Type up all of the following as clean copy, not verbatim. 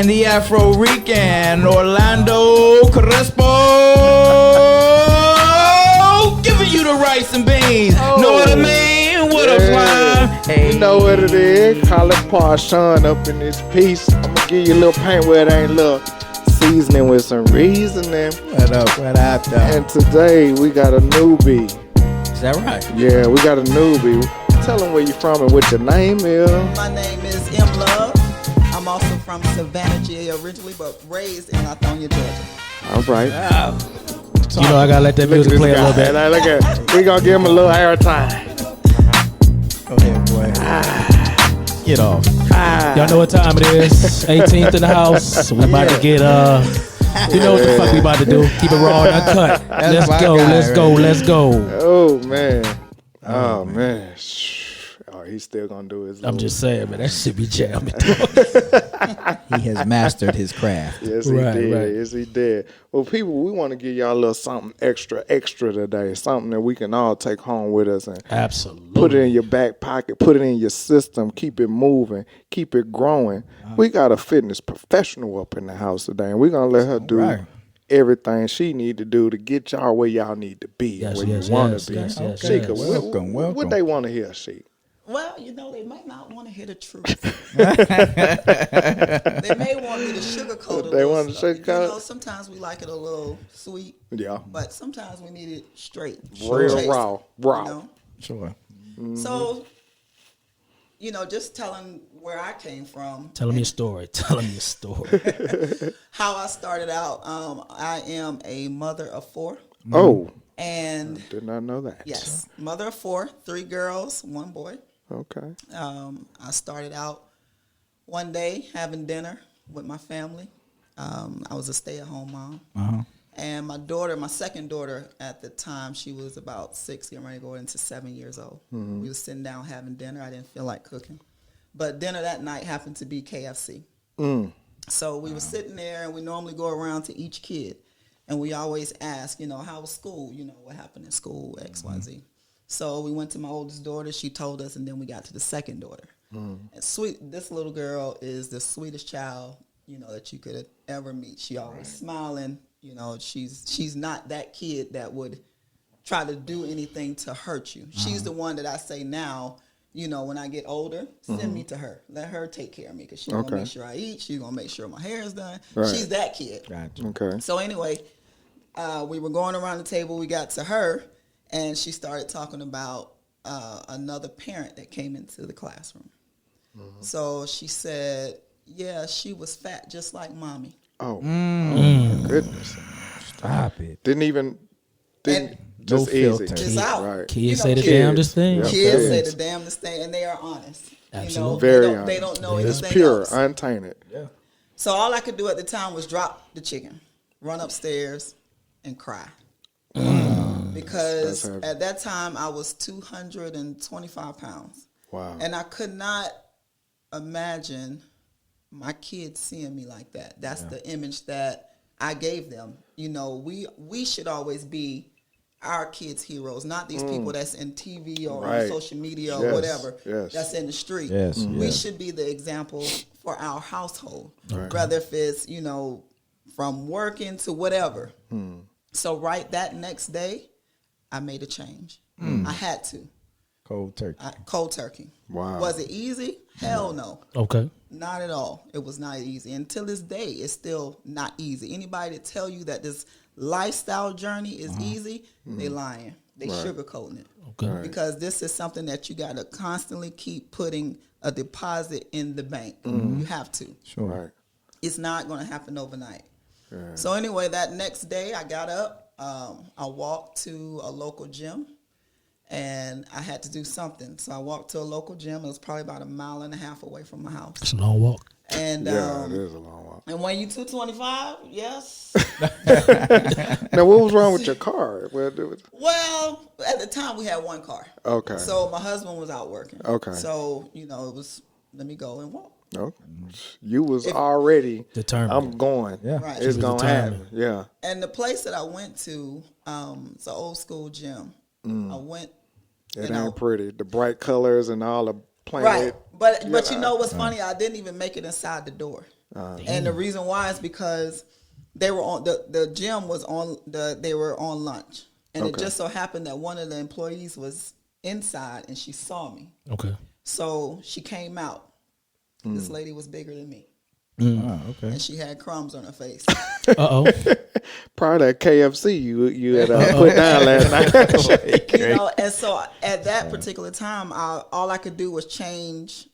and the Afro-Rican Orlando Crespo, giving you the rice and beans. Know what I mean? What a fly. Hey. You know what it is. Colin Parshawn up in this piece. I'm going to give you a little paint where it ain't little seasoning with some reasoning. What up, though? And today we got a newbie. Is that right? Yeah, we got a newbie. Tell them where you from and what your name is. My name is M. Love. I'm also from Savannah, GA originally, but raised in Lithonia, Georgia. All right. You know I gotta let that music play a little bit. Look at, we gonna give him a little airtime. Go ahead, boy. Get off. Y'all know what time it is. 18th in the house. We about to get you know what the fuck we about to do. Keep it raw and uncut. Let's go. Oh man. Oh man. Oh, he's still gonna do his. I'm just saying, man, that shit be jamming. He has mastered his craft. Yes, he did. Right. Yes, he did. Well, people, we want to give y'all a little something extra today. Something that we can all take home with us and absolutely put it in your back pocket, put it in your system, keep it moving, keep it growing. We got a fitness professional up in the house today, and we're gonna let her do everything she need to do to get y'all where y'all need to be, where you want to be. Sheikah, welcome. What they want to hear, Sheikah? Well, you know, they might not want to hear the truth. They may want me to sugarcoat it. They want to sugarcoat? You know, sometimes we like it a little sweet. Yeah. But sometimes we need it straight. Real raw. You know? Sure. Mm-hmm. So, you know, just telling where I came from. Tell them your story. How I started out. I am a mother of 4. Oh. And I did not know that. Yes. Mother of 4, 3 girls, 1 boy. Okay. I started out one day having dinner with my family. I was a stay-at-home mom. Uh-huh. And my daughter, my second daughter at the time, she was about 6, getting ready to go into 7 years old. Mm-hmm. We were sitting down having dinner. I didn't feel like cooking. But dinner that night happened to be KFC. So we were sitting there, and we normally go around to each kid. And we always ask, you know, how was school? You know, what happened in school, X, Y, Z. So we went to my oldest daughter. She told us, and then we got to the second daughter. And this little girl is the sweetest child, you know, that you could ever meet. She always smiling. You know, she's not that kid that would try to do anything to hurt you. She's the one that I say now, you know, when I get older, send me to her. Let her take care of me because she's going to make sure I eat. She's going to make sure my hair is done. Right. She's that kid. Gotcha. Okay. So anyway, we were going around the table. We got to her, and she started talking about another parent that came into the classroom. So she said, yeah, she was fat just like mommy. Oh, my goodness. Stop it. Didn't just no easy. Just out. Right. Kids say the damnedest thing. Yep. Kids say the damnedest thing, and they are honest. Absolutely. You know, Very honest. They don't know It's anything pure, else. untainted. Yeah. So all I could do at the time was drop the chicken, run upstairs, and cry. Because at that time I was 225 pounds. Wow. And I could not imagine my kids seeing me like that. That's the image that I gave them. You know, we should always be our kids' heroes, not these people that's in TV or on social media or whatever that's in the street. We should be the example for our household, whether if it's, you know, from working to whatever. So that next day, I made a change. I had to. Cold turkey. Cold turkey. Wow. Was it easy? Hell no. Okay. Not at all. It was not easy. Until this day, it's still not easy. Anybody that tell you that this lifestyle journey is easy, they lying. They sugarcoating it. Okay. Because this is something that you got to constantly keep putting a deposit in the bank. You have to. Sure. Right. It's not going to happen overnight. So anyway, that next day I got up. I walked to a local gym. And I had to do something. So I walked to a local gym. It was probably about 1.5 miles away from my house. It's a long walk. And it is a long walk. And when you 225, yes. Now, what was wrong with your car? Well, at the time we had 1 car. Okay. So my husband was out working. Okay. So, you know, it was, let me go and walk. Okay. You was already determined. I'm going. Yeah. Right. It's going to happen. Yeah. And the place that I went to, it's an old school gym. I went. It ain't pretty. The bright colors and all the planet. Right. But you know what's funny? I didn't even make it inside the door. And the reason why is because they were on the gym was on they were on lunch, and it just so happened that one of the employees was inside and she saw me. Okay. So she came out. This lady was bigger than me. Oh, okay. And she had crumbs on her face. Uh-oh. Probably that KFC you had put down last night. You know, and so at that particular time, all I could do was change,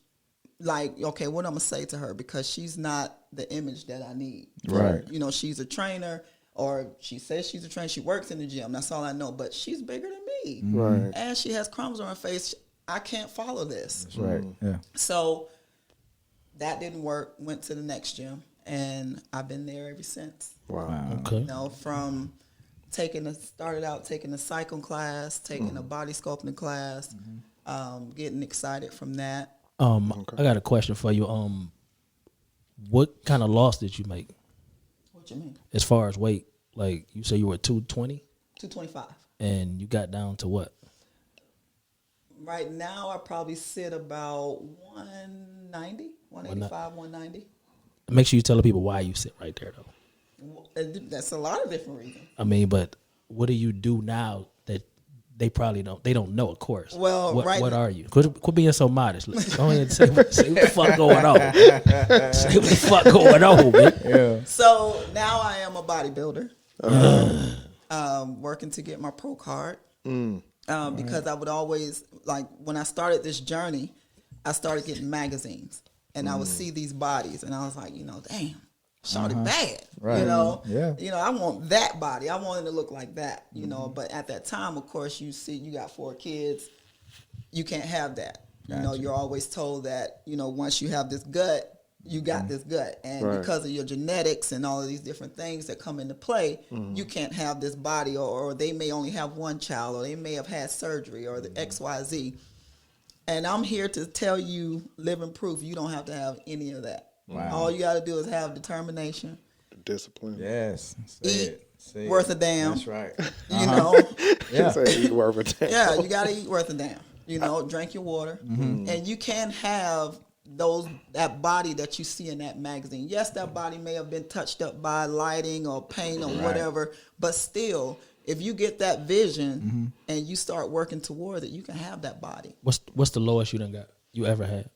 like, okay, what I'm going to say to her, because she's not the image that I need. Right. You know, she's a trainer, or she says she's a trainer. She works in the gym. That's all I know. But she's bigger than me. Right. And she has crumbs on her face. I can't follow this. That's right. Yeah. So that didn't work. Went to the next gym, and I've been there ever since. Wow. Okay. You know, from started out taking a cycle class, taking a body sculpting class, getting excited from that. I got a question for you. What kind of loss did you make What you mean? as far as weight? Like you say you were 220 225. and you got down to what? Right now, I probably sit about 190, 185, 190. Make sure you tell the people why you sit right there though. That's a lot of different reasons. I mean, but what do you do now that they probably don't know, of course. Well, what are you? Quit being so modest. Go ahead and say what the fuck going on. Say what the fuck going on, man. Yeah. So now I am a bodybuilder, working to get my pro card. Because I would always, like, when I started this journey, I started getting magazines, and I would see these bodies, and I was like, you know, damn, shawty bad, Right. you know, Yeah. you know, I want that body, I want it to look like that, you know. But at that time, of course, you see, you got 4 kids, you can't have that. You know, you're always told that, you know, once you have this gut, you got this gut, and because of your genetics and all of these different things that come into play, you can't have this body, or they may only have one child, or they may have had surgery, or the XYZ. And I'm here to tell you, living proof, you don't have to have any of that. Wow. All you got to do is have determination, Discipline. Yes. eat worth a damn. That's right. You know, Yeah. Say eat worth a damn. yeah, you got to eat worth a damn. You know, drink your water, and you can have that body that you see in that magazine. Yes, that body may have been touched up by lighting or paint or whatever, but still, if you get that vision and you start working towards it, you can have that body. What's the lowest you ever got?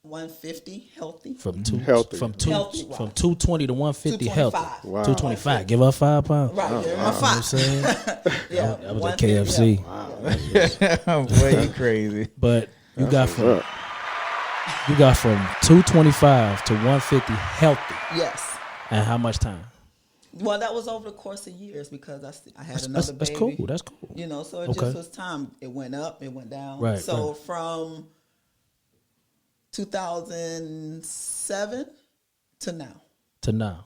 150 healthy. From Healthy. from Healthy, right. 220 to 150 healthy. 225. Wow. 225. Give her 5 pounds. Right, there, my You know what I'm 5. saying? Yeah, That was at 150, KFC. yeah. Boy, you crazy. But you got from 225 to 150 healthy. Yes. And how much time? Well, that was over the course of years because I had another baby. That's cool. That's cool. You know, so it Okay. just was time. It went up, it went down. Right, So right. from 2007 to now. To now.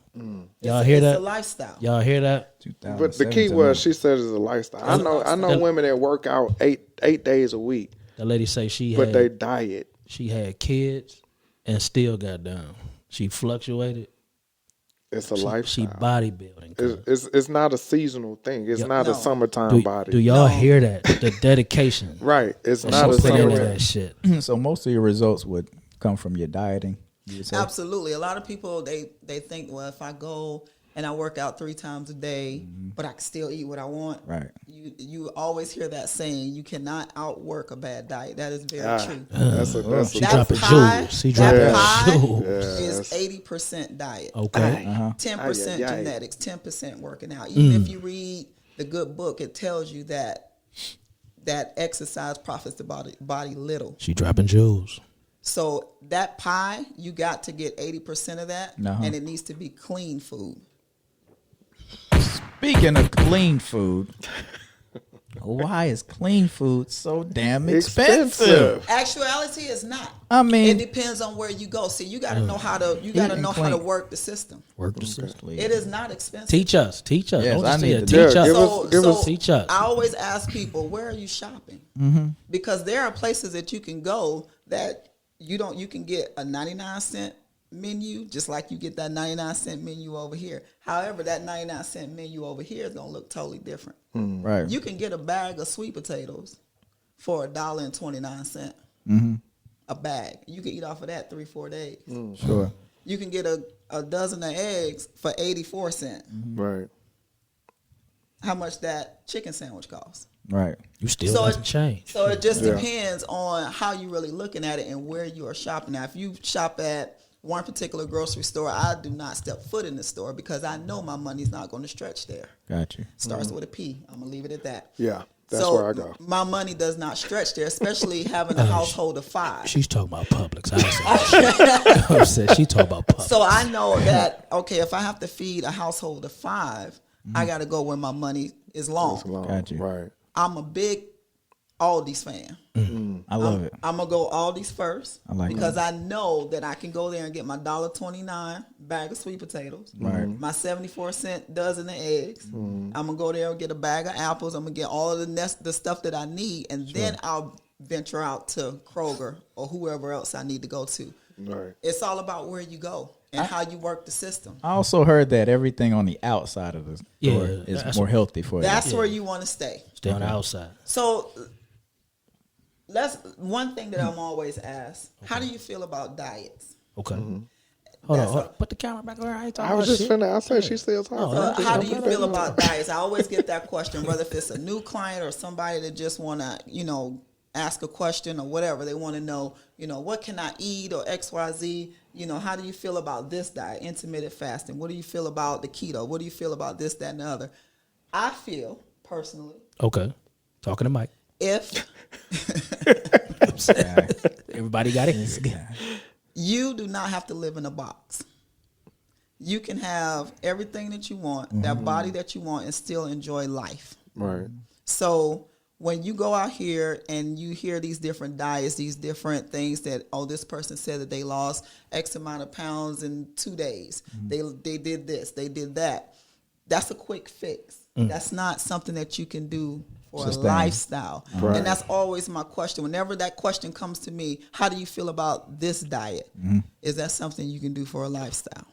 Y'all It's hear a that? lifestyle. Y'all hear that? But the key was she said it's a lifestyle. I know women that work out eight days a week, The lady say she but they had diet. she had kids and still got down. She fluctuated. It's a She lifestyle. bodybuilding. It's not a seasonal thing. It's not a No. summertime body. Do y'all No. hear that? The dedication. Right. It's That not a she put into summer. that shit. So most of your results would come from your dieting. You would say? Absolutely. A lot of people, they think, well, if I go and I work out 3 times a day, but I can still eat what I want. Right. You always hear that saying, you cannot outwork a bad diet. That is very true. That's a She That dropping pie, jewels. She that dropping pie jewels. is 80% diet. Okay. 10% Ay, ay, ay. genetics, 10% working out. Even if you read the good book, it tells you that exercise profits the body little. She dropping jewels. So that pie, you got to get 80% of that, and it needs to be clean food. Speaking of clean food, why is clean food so damn expensive? Actuality is not. I mean, It depends on where you go. See, you got to know how to Eating how to clean. work the system. Work the system. It is not expensive. Teach us. Yes, Don't I just say need it. to Teach do it. us. Give us- Teach us. I always ask people, where are you shopping? Because there are places that you can go that you can get a 99-cent menu just like you get that 99-cent menu over here. However, that 99-cent menu over here is going to look totally different. right. You can get a bag of sweet potatoes for $1.29. A bag. You can eat off of that 3-4 days. Sure. you can get a dozen of eggs for 84 cents. Right. How much that chicken sandwich costs? Right. You still hasn't changed. So it just depends on how you're really looking at it and where you are shopping. Now, if you shop at one particular grocery store, I do not step foot in the store because I know my money's not going to stretch there. Got you. Starts with a P. I'm going to leave it at that. Yeah, that's where I go. My money does not stretch there, especially having a household of 5. She's talking about Publix. I said she talking about Publix. So I know that, okay, if I have to feed a household of 5, I got to go where my money is long. Got you. Right. I'm a big Aldi's fan. I love it. I'm gonna go Aldi's first because that. I know that I can go there and get my $1.29 bag of sweet potatoes, my 74-cent dozen of eggs. I'm gonna go there and get a bag of apples. I'm gonna get all of the stuff that I need, and then I'll venture out to Kroger or whoever else I need to go to. Right. It's all about where you go and how you work the system. I also heard that everything on the outside of the store is more healthy for you. That's where you want to stay. Stay on the outside. So that's one thing that I'm always asked. How do you feel about diets? Okay. Hold on. Put the camera back where I ain't talking I was about just shit. finna. I said she's still talking. How do you feel about diets? I always get that question, whether if it's a new client or somebody that just want to, ask a question or whatever. They want to know, what can I eat or XYZ? How do you feel about this diet, intermittent fasting? What do you feel about the keto? What do you feel about this, that, and the other? I feel, personally. Okay. Talking to Mike. If Everybody got it. you do not have to live in a box. You can have everything that you want, that body that you want, and still enjoy life. Right. So when you go out here and you hear these different diets, these different things that, this person said that they lost X amount of pounds in 2 days. They did this, they did that. That's a quick fix. That's not something that you can do for a lifestyle. Right. And that's always my question. Whenever that question comes to me, how do you feel about this diet? Is that something you can do for a lifestyle?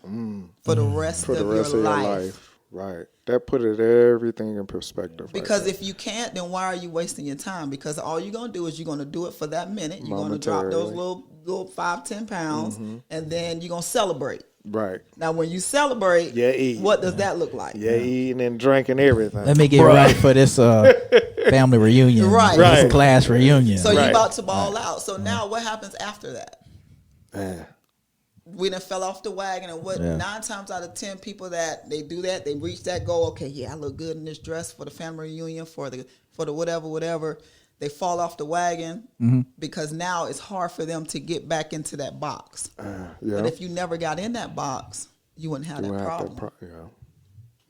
For the rest of your life. Right. That put everything in perspective. Because if you can't, then why are you wasting your time? Because all you're going to do is you're going to do it for that minute. You're going to drop those little 5-10 pounds, and then you're going to celebrate. Right. Now, when you celebrate, what does that look like? Eating and drinking everything. Let me get ready for this family reunion. Right. This class reunion. So you're about to ball out. So now what happens after that? We done fell off the wagon, and 9 times out of 10 people that they do that, they reach that goal. Okay, I look good in this dress for the family reunion, for the whatever. They fall off the wagon because now it's hard for them to get back into that box. But if you never got in that box, you wouldn't have that problem.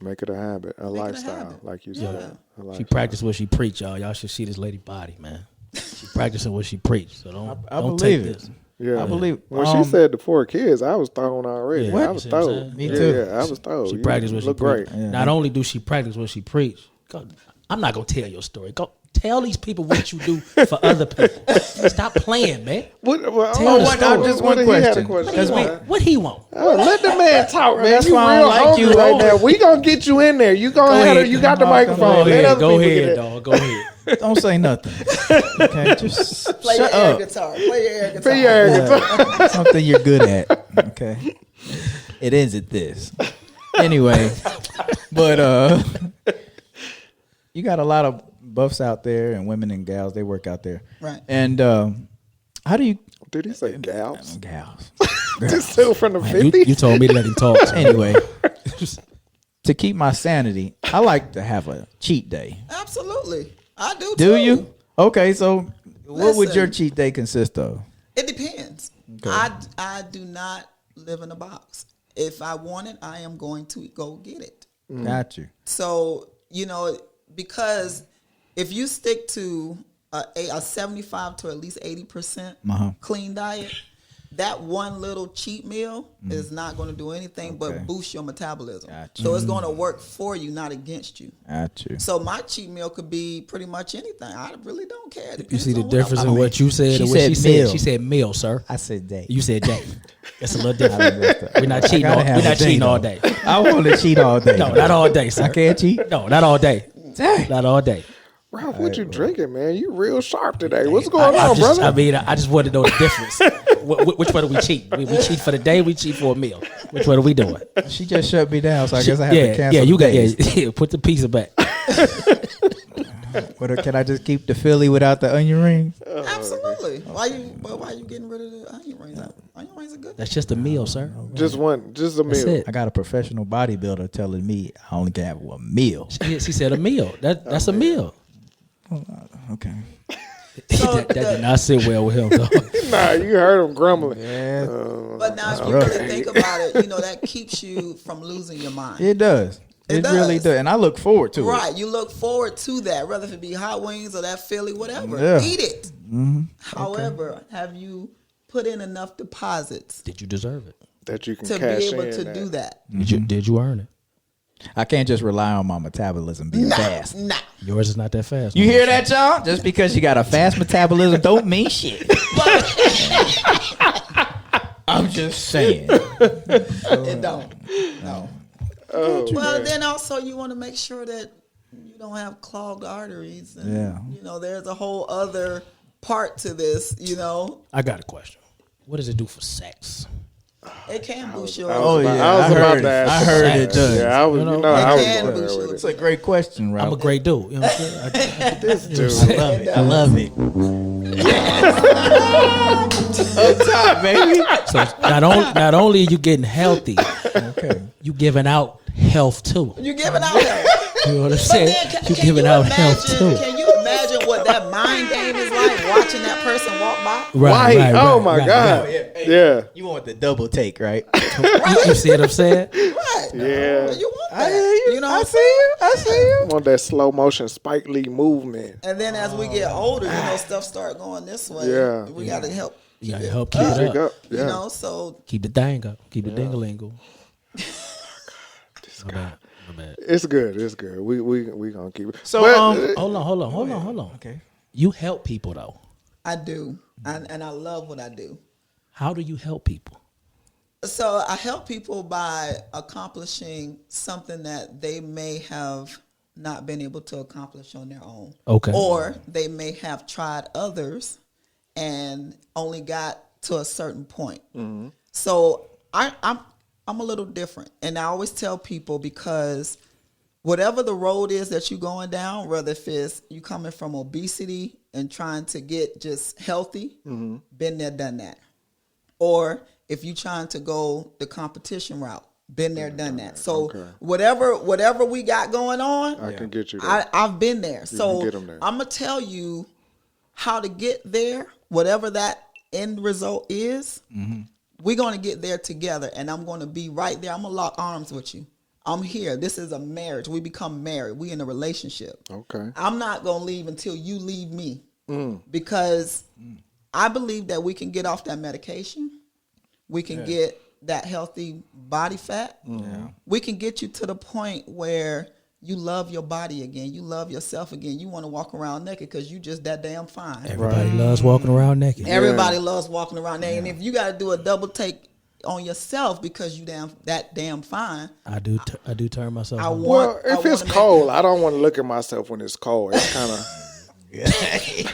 Make it a habit, a lifestyle, like you said. She practiced what she preached, y'all. Y'all should see this lady body, man. She practicing what she preached. So don't take this. Yeah, I believe when she said the 4 kids, I was thrown already. Yeah, I was thrown. Me too. Yeah, I was thrown. She practiced what she great. preached. Not only do she practice what she preached, I'm not gonna tell your story. Go tell these people what you do for other people. Stop playing, man. Just one question. What he want? Let the man talk, man. That's You why I real don't like hungry you. right now. We gonna get you in there. You gonna have you got the microphone. Go ahead, dog. Go ahead. Don't say nothing. Okay, just Play shut your air up. guitar. Play your air guitar. Play your air guitar. Something you're good at. Okay. It ends at this. Anyway, but you got a lot of buffs out there and women and gals. They work out there. Right. And how do you? Did he say gals? Gals. This still from the 50s? You told me to let him talk. So. Anyway, to keep my sanity, I like to have a cheat day. Absolutely. I do too. Do you? Okay, so what would your Listen. cheat day consist of? It depends. Okay. I do not live in a box. If I want it, I am going to go get it. Got you. So, because if you stick to a 75 to at least 80% clean diet, that one little cheat meal is not going to do anything but boost your metabolism. Gotcha. So it's going to work for you, not against you. Got you. So my cheat meal could be pretty much anything. I really don't care. It You depends see the on difference what in I'm what you said She and what she said meal. said? She said meal, sir. I said day. You said day. That's a little different. We're not cheating. gotta have We're not a day, cheating all though. day. I want to cheat all day. No, not all day, sir. I can't cheat. No, not all day. Dang. Not all day. Ralph, what you drinking, man? You real sharp today. What's going on, just, brother? I mean, I just want to know the difference. Which one do we cheat? We cheat for the day. We cheat for a meal. Which one are we doing? She just shut me down, so I guess I have to cancel. Yeah, you got days. yeah. Put the pizza back. Can I just keep the Philly without the onion rings? Absolutely. Why you getting rid of the onion rings? Onion rings are good. That's just a meal, sir. Just a That's meal. it. I got a professional bodybuilder telling me I only can have one meal. She said a meal. That's a meal. Okay. So that did not sit well with him, though. Nah, you heard him grumbling. Yeah, but now, if you really think about it, that keeps you from losing your mind. it does. It really does. does, and I look forward to it. Right, you look forward to that, whether if it be hot wings or that Philly, whatever. Yeah. Eat it. However, have you put in enough deposits Did you deserve it? That you can to cash be able in to that. do that? Did you earn it? I can't just rely on my metabolism being fast. Nah. Yours is not that fast. You hear that, y'all? Just because you got a fast metabolism don't mean shit. I'm just saying. It don't. No. Oh, Well, then also you want to make sure that you don't have clogged arteries. And, Yeah. there's a whole other part to this, I got a question. What does it do for sex? It can boost your I was Oh, about, yeah, I was I about heard to it. ask I heard that. it does. Yeah, I was. You know, I was it can going boost there you. with It's it. a great question, I'm a Ralph. great dude. You know what I'm saying? This dude. I love it. Up top, baby. So not only are you getting healthy, Okay. you giving out health too. You're giving out health. You know what I'm But saying? then, You can giving you out imagine, health too. Can you imagine what that mind game is like watching that person walk by? Right. Oh my God. Hey, Yeah. You want the double take, right? You see what I'm saying? Right. Yeah. You want that. I hear you. You know I what I'm see you. I see you. I want that slow motion Spike Lee movement. And then as we get older, stuff start going this way. Yeah. We got to help. You gotta help keep it Pick up. up. Yeah. So Keep the dang up. Keep the dingalingle. My bad. It's good. It's good. We gonna keep it. So, But, Hold on. Okay. You help people though. I do. And I love what I do. How do you help people? So I help people by accomplishing something that they may have not been able to accomplish on their own. Okay. Or they may have tried others and only got to a certain point. So I'm a little different. And I always tell people, because whatever the road is that you're going down, whether if it's you coming from obesity and trying to get just healthy, been there, done that. Or if you're trying to go the competition route, been there, done that. So whatever we got going on, I can get you there. I've been there. So get 'em there. I'm going to tell you how to get there, whatever that end result is. We're going to get there together, and I'm going to be right there. I'm going to lock arms with you. I'm here. This is a marriage. We become married. We in a relationship. Okay. I'm not going to leave until you leave me, because I believe that we can get off that medication. We can get that healthy body fat. We can get you to the point where you love your body again. You love yourself again. You want to walk around naked because you just that damn fine. Everybody loves walking around naked. Everybody loves walking around naked. And if you got to do a double take on yourself because you that damn fine, I do turn myself on. Well, if it's cold, I don't want to look at myself when it's cold. It's kind of.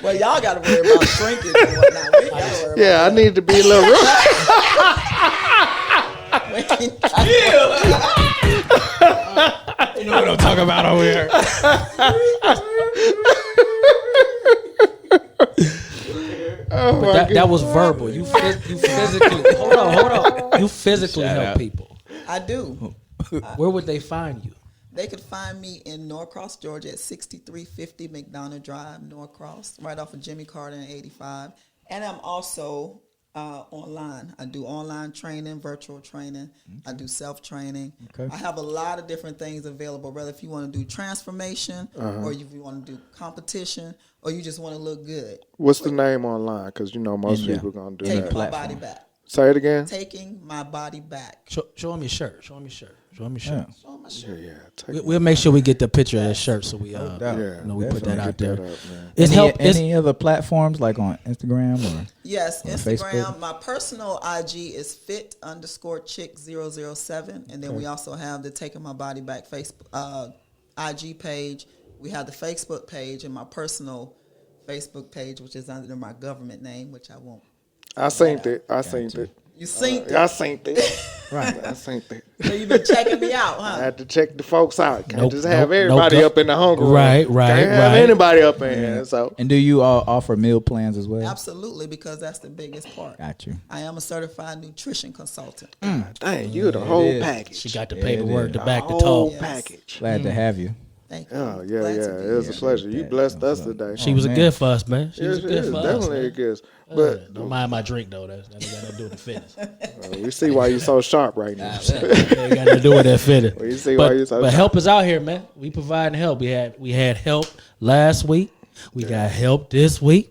well, y'all got to worry about shrinkage and whatnot. We gotta worry Yeah, I need to be a little. You know what I'm talking about over here. But that was verbal. You physically hold on. You physically help people. I do. Where would they find you? They could find me in Norcross, Georgia at 6350 McDonough Drive, Norcross, right off of Jimmy Carter and 85. And I'm also online. I do online training, virtual training. I do self-training. Okay. I have a lot of different things available, whether if you want to do transformation or if you want to do competition or you just want to look good. What's the name online? Because most people going to do Taking that. my body back. Say it again. Taking my body back. Show them your shirt. Show them your shirt. Show my shirt. We'll make sure we get the picture of that shirt so we we put that out there. Any other platforms like on Instagram or? Yes, on Instagram. Facebook? My personal IG is fit_chick007, and then we also have the Taking My Body Back Facebook IG page. We have the Facebook page and my personal Facebook page, which is under my government name, which I won't. I seen it. I seen it. You seen it? I seen it. Right. I seen it. So you've been checking me out, I huh? had to check the folks out. Can't Nope, just have nope, everybody nope. up in the hunger room. Right. Can't have anybody up in here. So And do you all offer meal plans as well? Absolutely, because that's the biggest part. Got you. I am a certified nutrition consultant. dang, you the whole is. package. She got the paperwork to back the whole talk. package. Glad to have you. Thank you. Oh yeah, Glad yeah. to be It was a here. pleasure. You blessed us today. She was a man. gift for us, man. She Yes, was it a gift is. for us. Definitely a Man. gift. But Don't mind my drink though. That got nothing to do with the fitness. we see why you so sharp right now. It got to do with that fitness. You see why you so But sharp. help is out here, man. We providing help. We had help last week. We got help this week.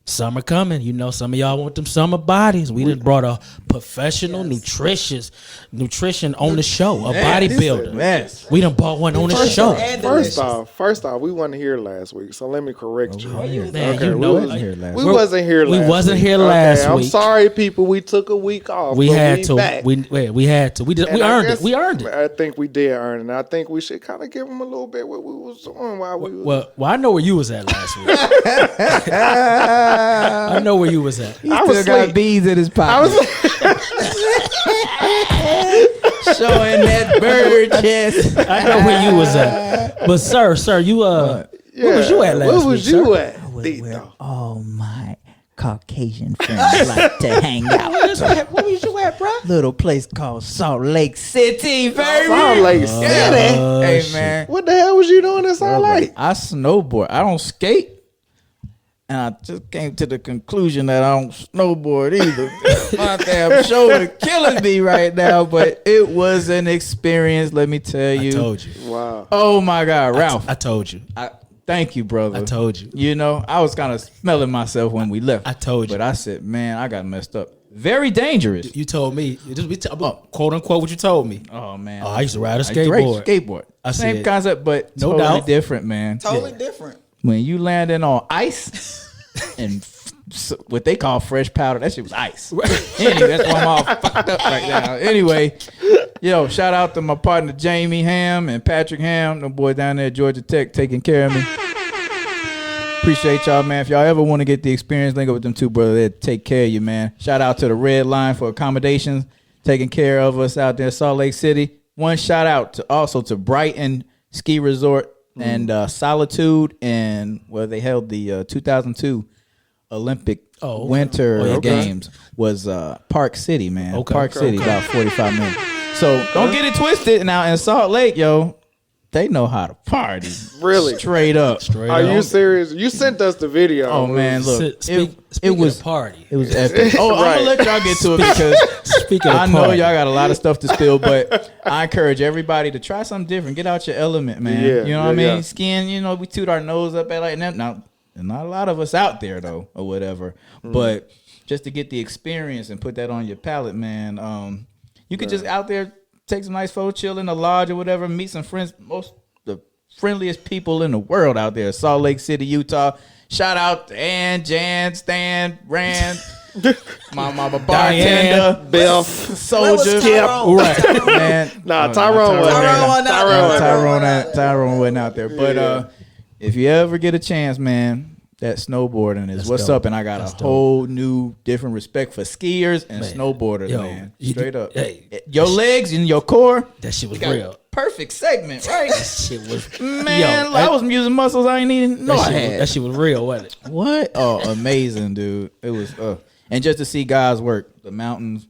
Summer coming. You know, some of y'all want them summer bodies. We just brought a professional nutrition on the show, a bodybuilder. Yes. We done bought one on the show. And First delicious. off, we wasn't here last week, so let me correct you. Man, Okay, you know we it. wasn't here last We week. wasn't here We last wasn't week. here last Okay, I'm week. sorry, people. We took a week off. We but had we to. Back. We had to. We And I earned it. guess- We earned it. I think we did earn it. And I think we should kind of give them a little bit what we was doing while we was. Well, I know where you was at last week. I know where you was at. He I still was got asleep. bees in his I pocket. was Showing that bird chest. I know where you was at. But sir, you where was you at last Where week? was you sir? at? Dito? All my Caucasian friends like to hang out. Where was you at, bro? Little place called Salt Lake City, baby. Salt Lake City. Hey man, What the hell was you doing in Salt Lake? I snowboard. I don't skate. And I just came to the conclusion that I don't snowboard either. My damn shoulder killing me right now, but it was an experience, let me tell you. I told you. Wow. Oh my God, Ralph. I told you. Thank you, brother. I told you. You know, I was kind of smelling myself when we left. I told you. But I said, man, I got messed up. Very dangerous. You told me. Quote unquote what you told me. Oh man. Oh, I used to ride a I used to skateboard. Skateboard. I Same said, concept, but no totally doubt. different, man. Totally different. When you landing on ice and what they call fresh powder, that shit was ice. Anyway, that's why I'm all fucked up right now. Anyway, yo, shout out to my partner Jamie Ham and Patrick Ham, the boy down there at Georgia Tech, taking care of me. Appreciate y'all, man. If y'all ever want to get the experience, link up with them two brothers. They'll take care of you, man. Shout out to the Red Line for accommodations, taking care of us out there in Salt Lake City. One shout out to Brighton Ski Resort and Solitude, and where they held the 2002 Olympic Winter Games was Park City, man. Okay. Park City, about 45 minutes. So don't get it twisted. Now in Salt Lake, yo, they know how to party. Really? Straight up. Are you serious? You sent us the video. Oh man, look, Speaking it was of party. It was epic. Oh, Right. I'm gonna let y'all get to it because Speaking of I know party. y'all got a lot of stuff to spill, but I encourage everybody to try something different. Get out your element, man. Yeah, you know what I mean? yeah. Skiing, you know, we toot our nose up at like that. Now, not a lot of us out there though, or whatever. But just to get the experience and put that on your palate, man. You could just out there take some nice photos, chill in the lodge or whatever, meet some friends. The friendliest people in the world out there, Salt Lake City, Utah. Shout out to Ann, Jan, Stan, Rand, my bartender, Bill. Soldier, Tyrone? right? Man, Nah, no, Tyrone not wasn't there. Tyrone wasn't out there. But if you ever get a chance, man, that snowboarding is That's what's dope. up, and I got That's a dope. whole new different respect for skiers and snowboarders, yo, man. you- Straight up, hey, your legs and your core. That shit was got real. Perfect segment, right? That shit was Man, Yo, I was using muscles I ain't even know I had. that shit was real, wasn't it? What? Oh, amazing, dude. It was and just to see guys work, the mountains.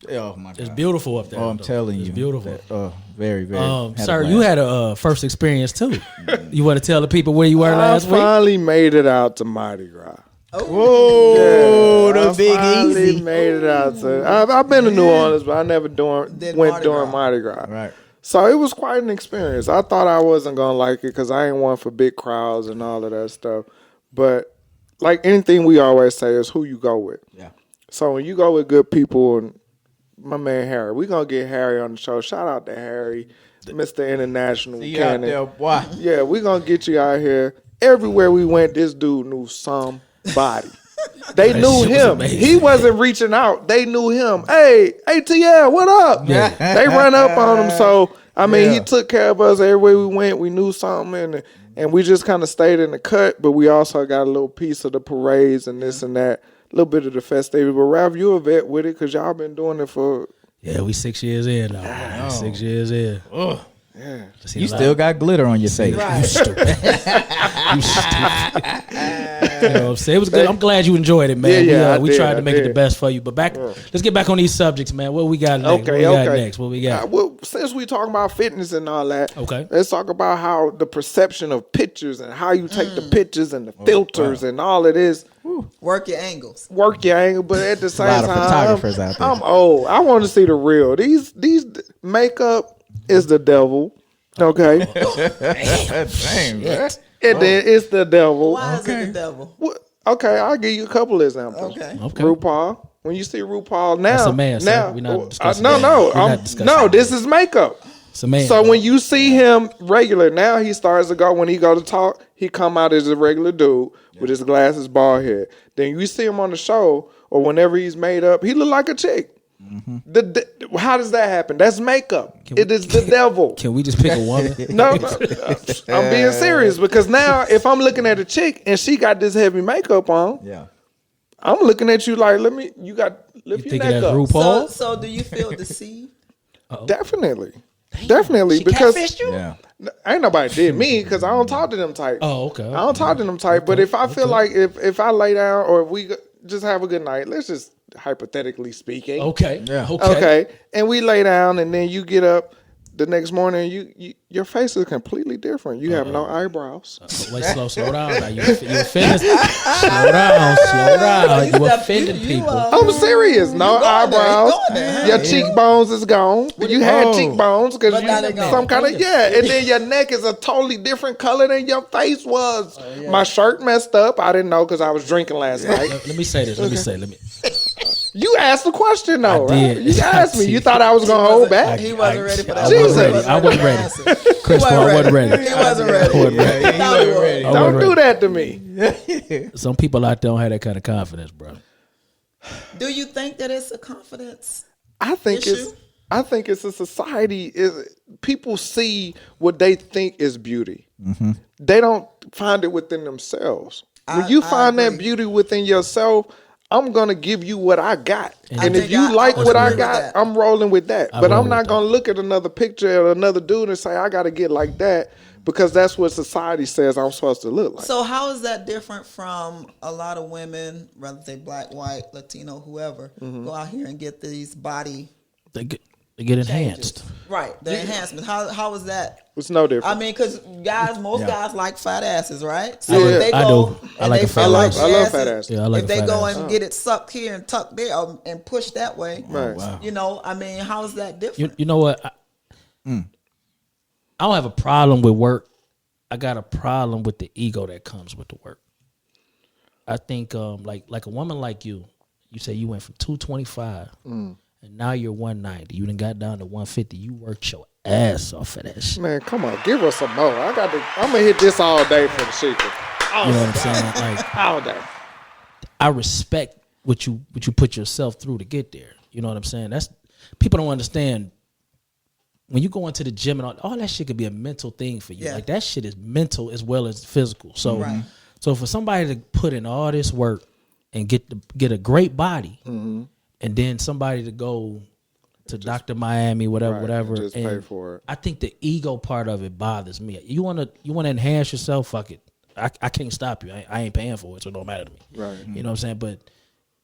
Oh my god. It's beautiful up there. Oh, I'm though. telling you. It's beautiful. Oh, very, very. had a Sir, blast. you had a first experience too. You want to tell the people where you were I last week? finally made it out to Mardi Gras. Whoa, the I big finally easy. made it out to. I've been to New Orleans, but I never Did went Mardi during Gras. Mardi Gras. Right. So it was quite an experience. I thought I wasn't gonna like it because I ain't one for big crowds and all of that stuff. But like anything we always say is who you go with. Yeah. So when you go with good people, and my man Harry, we gonna get Harry on the show. Shout out to Harry, Mr. International See you out Cannon. there, boy. Yeah, we gonna get you out here. Everywhere we went, this dude knew somebody. They That knew shit was him. amazing. He wasn't reaching out. They knew him. Hey, ATL, what up? Yeah. They run up on him. So I mean, he Yeah. took care of us everywhere we went. We knew something, and we just kind of stayed in the cut. But we also got a little piece of the parades and this and that, a little bit of the festivities. But Ralph, you a vet with it because y'all been doing it for. Yeah, we 6 years in now. Man. 6 years in. Yeah. You still got glitter on your face. Right. You stupid. You stupid. You know what I'm saying? It was good. I'm glad you enjoyed it, man. Yeah, we I tried did, to make it the best for you. But let's get back on these subjects, man. What we got next? Okay, okay. What we got? Well, since we talking about fitness and all that, Okay. let's talk about how the perception of pictures and how you take the pictures and the filters and all of this. Work your angles. Work your angle, but at the same lot time, of photographers out there. I'm old. I want to see the real. These makeup is the devil. Okay, Dang, man. and then it's the devil. Why is it the devil? Okay, I'll give you a couple examples. Okay. RuPaul. When you see RuPaul now, That's a man, sir. now, We're not discussing no, that. no, We're not discussing no. that. This is makeup. It's a man. So when you see him regular, now he starts to go. When he go to talk, he come out as a regular dude with his glasses, bald head. Then you see him on the show or whenever he's made up, he look like a chick. How does that happen? That's makeup. It is the devil. Can we just pick a woman? No, I'm being serious because now if I'm looking at a chick and she got this heavy makeup on, Yeah. I'm looking at you like, lift You your thinking neck that's up. RuPaul? So do you feel deceived? Definitely, definitely because Yeah. ain't nobody did me because I don't talk to them type. Oh, okay. I don't talk to them type. But if I feel like if I lay down or if we just have a good night, let's just hypothetically speaking. Okay. Yeah. Okay. And we lay down and then you get up the next morning, your face is completely different. You have no eyebrows. Wait, slow down. Now you offended. Slow down. You offending people. I'm serious. No going there, eyebrows. you going there. Your cheekbones is gone. You had cheekbones because But you now they gone. some kind of and then your neck is a totally different color than your face was. My shirt messed up. I didn't know because I was drinking last night. Let me say this. Let me. You asked the question though, I right? did. You asked me. I You did. thought I was gonna hold back. He wasn't ready for that. I wasn't ready. Chris Paul wasn't ready. He wasn't ready. I wasn't ready. He thought he was. Don't do that to me. Some people out there don't have that kind of confidence, bro. Do you think that it's a confidence? I think issue? it's a society. People see what they think is beauty. They don't find it within themselves. When you I find that agree. beauty within yourself, I'm gonna give you what I got. And if think you I like would what I agree with got, that. I'm rolling with that. But roll I'm not with gonna look at another picture of another dude and say I gotta get like that because that's what society says I'm supposed to look like. So how is that different from a lot of women, whether they black, white, Latino, whoever, go out here and get these body They get enhanced. right, the enhancement? How is that? It's no different. I mean, because most guys like fat asses, right? So Yeah, if they I go do. I and like they a fat feel like ass. their I love ass fat is- ass. Yeah, I like if a they fat go ass. and get it sucked here and tucked there and pushed that way, Right. you know, I mean, how is that different? You know what? I don't have a problem with work. I got a problem with the ego that comes with the work. I think like a woman like you say you went from 225 and now you're 190. You done got down to 150. You worked your ass off of that shit. Man, come on, give us some more. I'm gonna hit this all day for the secret. You know what I'm saying? Like All day. I respect what you put yourself through to get there. You know what I'm saying? That's people don't understand. When you go into the gym and all that shit could be a mental thing for you. Yeah. Like that shit is mental as well as physical. So Right. so for somebody to put in all this work and get a great body, and then somebody to go to Dr. Miami, whatever, Right, whatever, and just pay for it. I think the ego part of it bothers me. You wanna enhance yourself? Fuck it. I can't stop you. I ain't paying for it, so it don't matter to me. Right. You know what I'm saying? But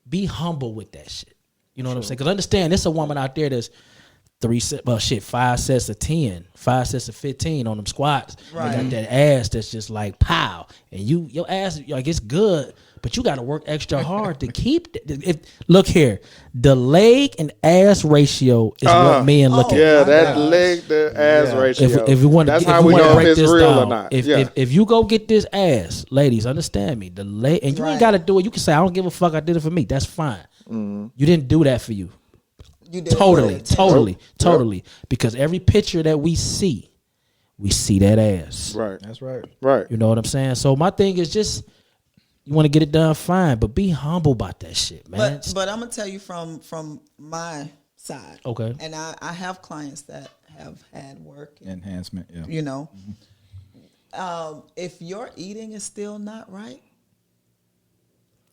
be humble with that shit. You know what I'm saying? Because understand, there's a woman out there that's 5 sets of 10, 5 sets of 15 on them squats. Right. They got that ass that's just like pow, and your ass like it's good, but you got to work extra hard to keep. Look here, the leg and ass ratio is what men look at. Yeah, my that gosh. leg to ass ratio. If you want to, that's if how you we want to know if break it's this real or down, not. if you go get this ass, ladies, understand me. The leg, and you ain't Right. got to do it. You can say I don't give a fuck. I did it for me. That's fine. You didn't do that for you. You did Totally, it. totally. Because every picture that we see that ass. Right. That's right. Right. You know what I'm saying? So my thing is just You want to get it done, fine, but be humble about that shit, man. But I'm gonna tell you from my side. Okay. And I have clients that have had work enhancement. Yeah. You know, if your eating is still not right,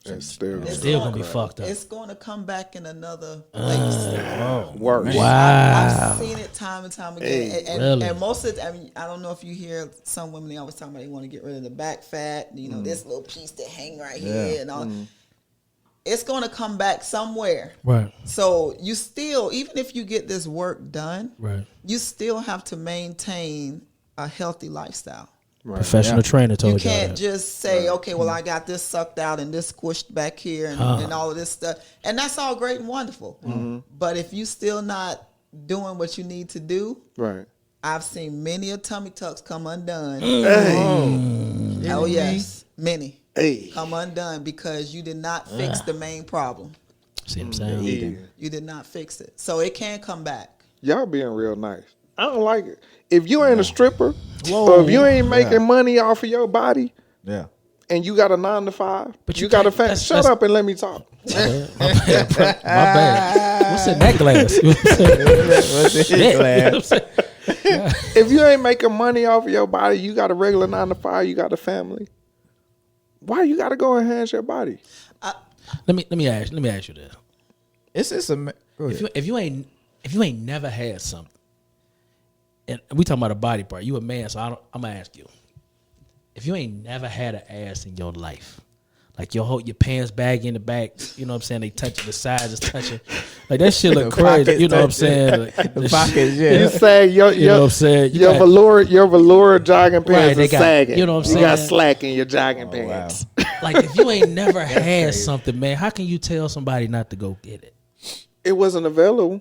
It's still gonna be fucked up. It's going to come back in another place. worse. I've seen it time and time again. Hey, And most of the time, I don't know if you hear some women, they always talk about they want to get rid of the back fat, you know, this little piece that hang right here and all. It's going to come back somewhere. Right. So you still, even if you get this work done, Right. you still have to maintain a healthy lifestyle. Right. Professional trainer told You you can't that. just say, okay, well, I got this sucked out and this squished back here and all of this stuff. And that's all great and wonderful. But if you still not doing what you need to do, Right. I've seen many a tummy tucks come undone. Hey. Oh, yes. Many. Hey. Come undone because you did not fix the main problem. See what I'm saying? Yeah. You did not fix it. So it can come back. Y'all being real nice. I don't like it. If you ain't a stripper, or if you ain't making money off of your body, Yeah. and you got a 9 to 5, But you you got a can't- Shut that's- up and let me talk. My bad. What's in that glass? You know what I'm saying? What's in Shit, you know what I'm glass? saying? If you ain't making money off of your body, you got a regular 9 to 5, you got a family. Why you got to go enhance your body? Let me ask you this. It's just a. Go ahead. If you ain't never had something, and we talking about a body part, you a man, so I'm gonna ask you. If you ain't never had an ass in your life, like your pants bag in the back, you know what I'm saying? They touching the sides, is touching, like that shit look The crazy. pockets You know what I'm touching. saying? Like, The pockets, yeah. You say You know what I'm saying? You your got- velour jogging Right, pants they are got- sagging. you know what I'm You got saying? slack in your jogging Wow. pants. Like if you ain't never had something, man, how can you tell somebody not to go get it? It wasn't available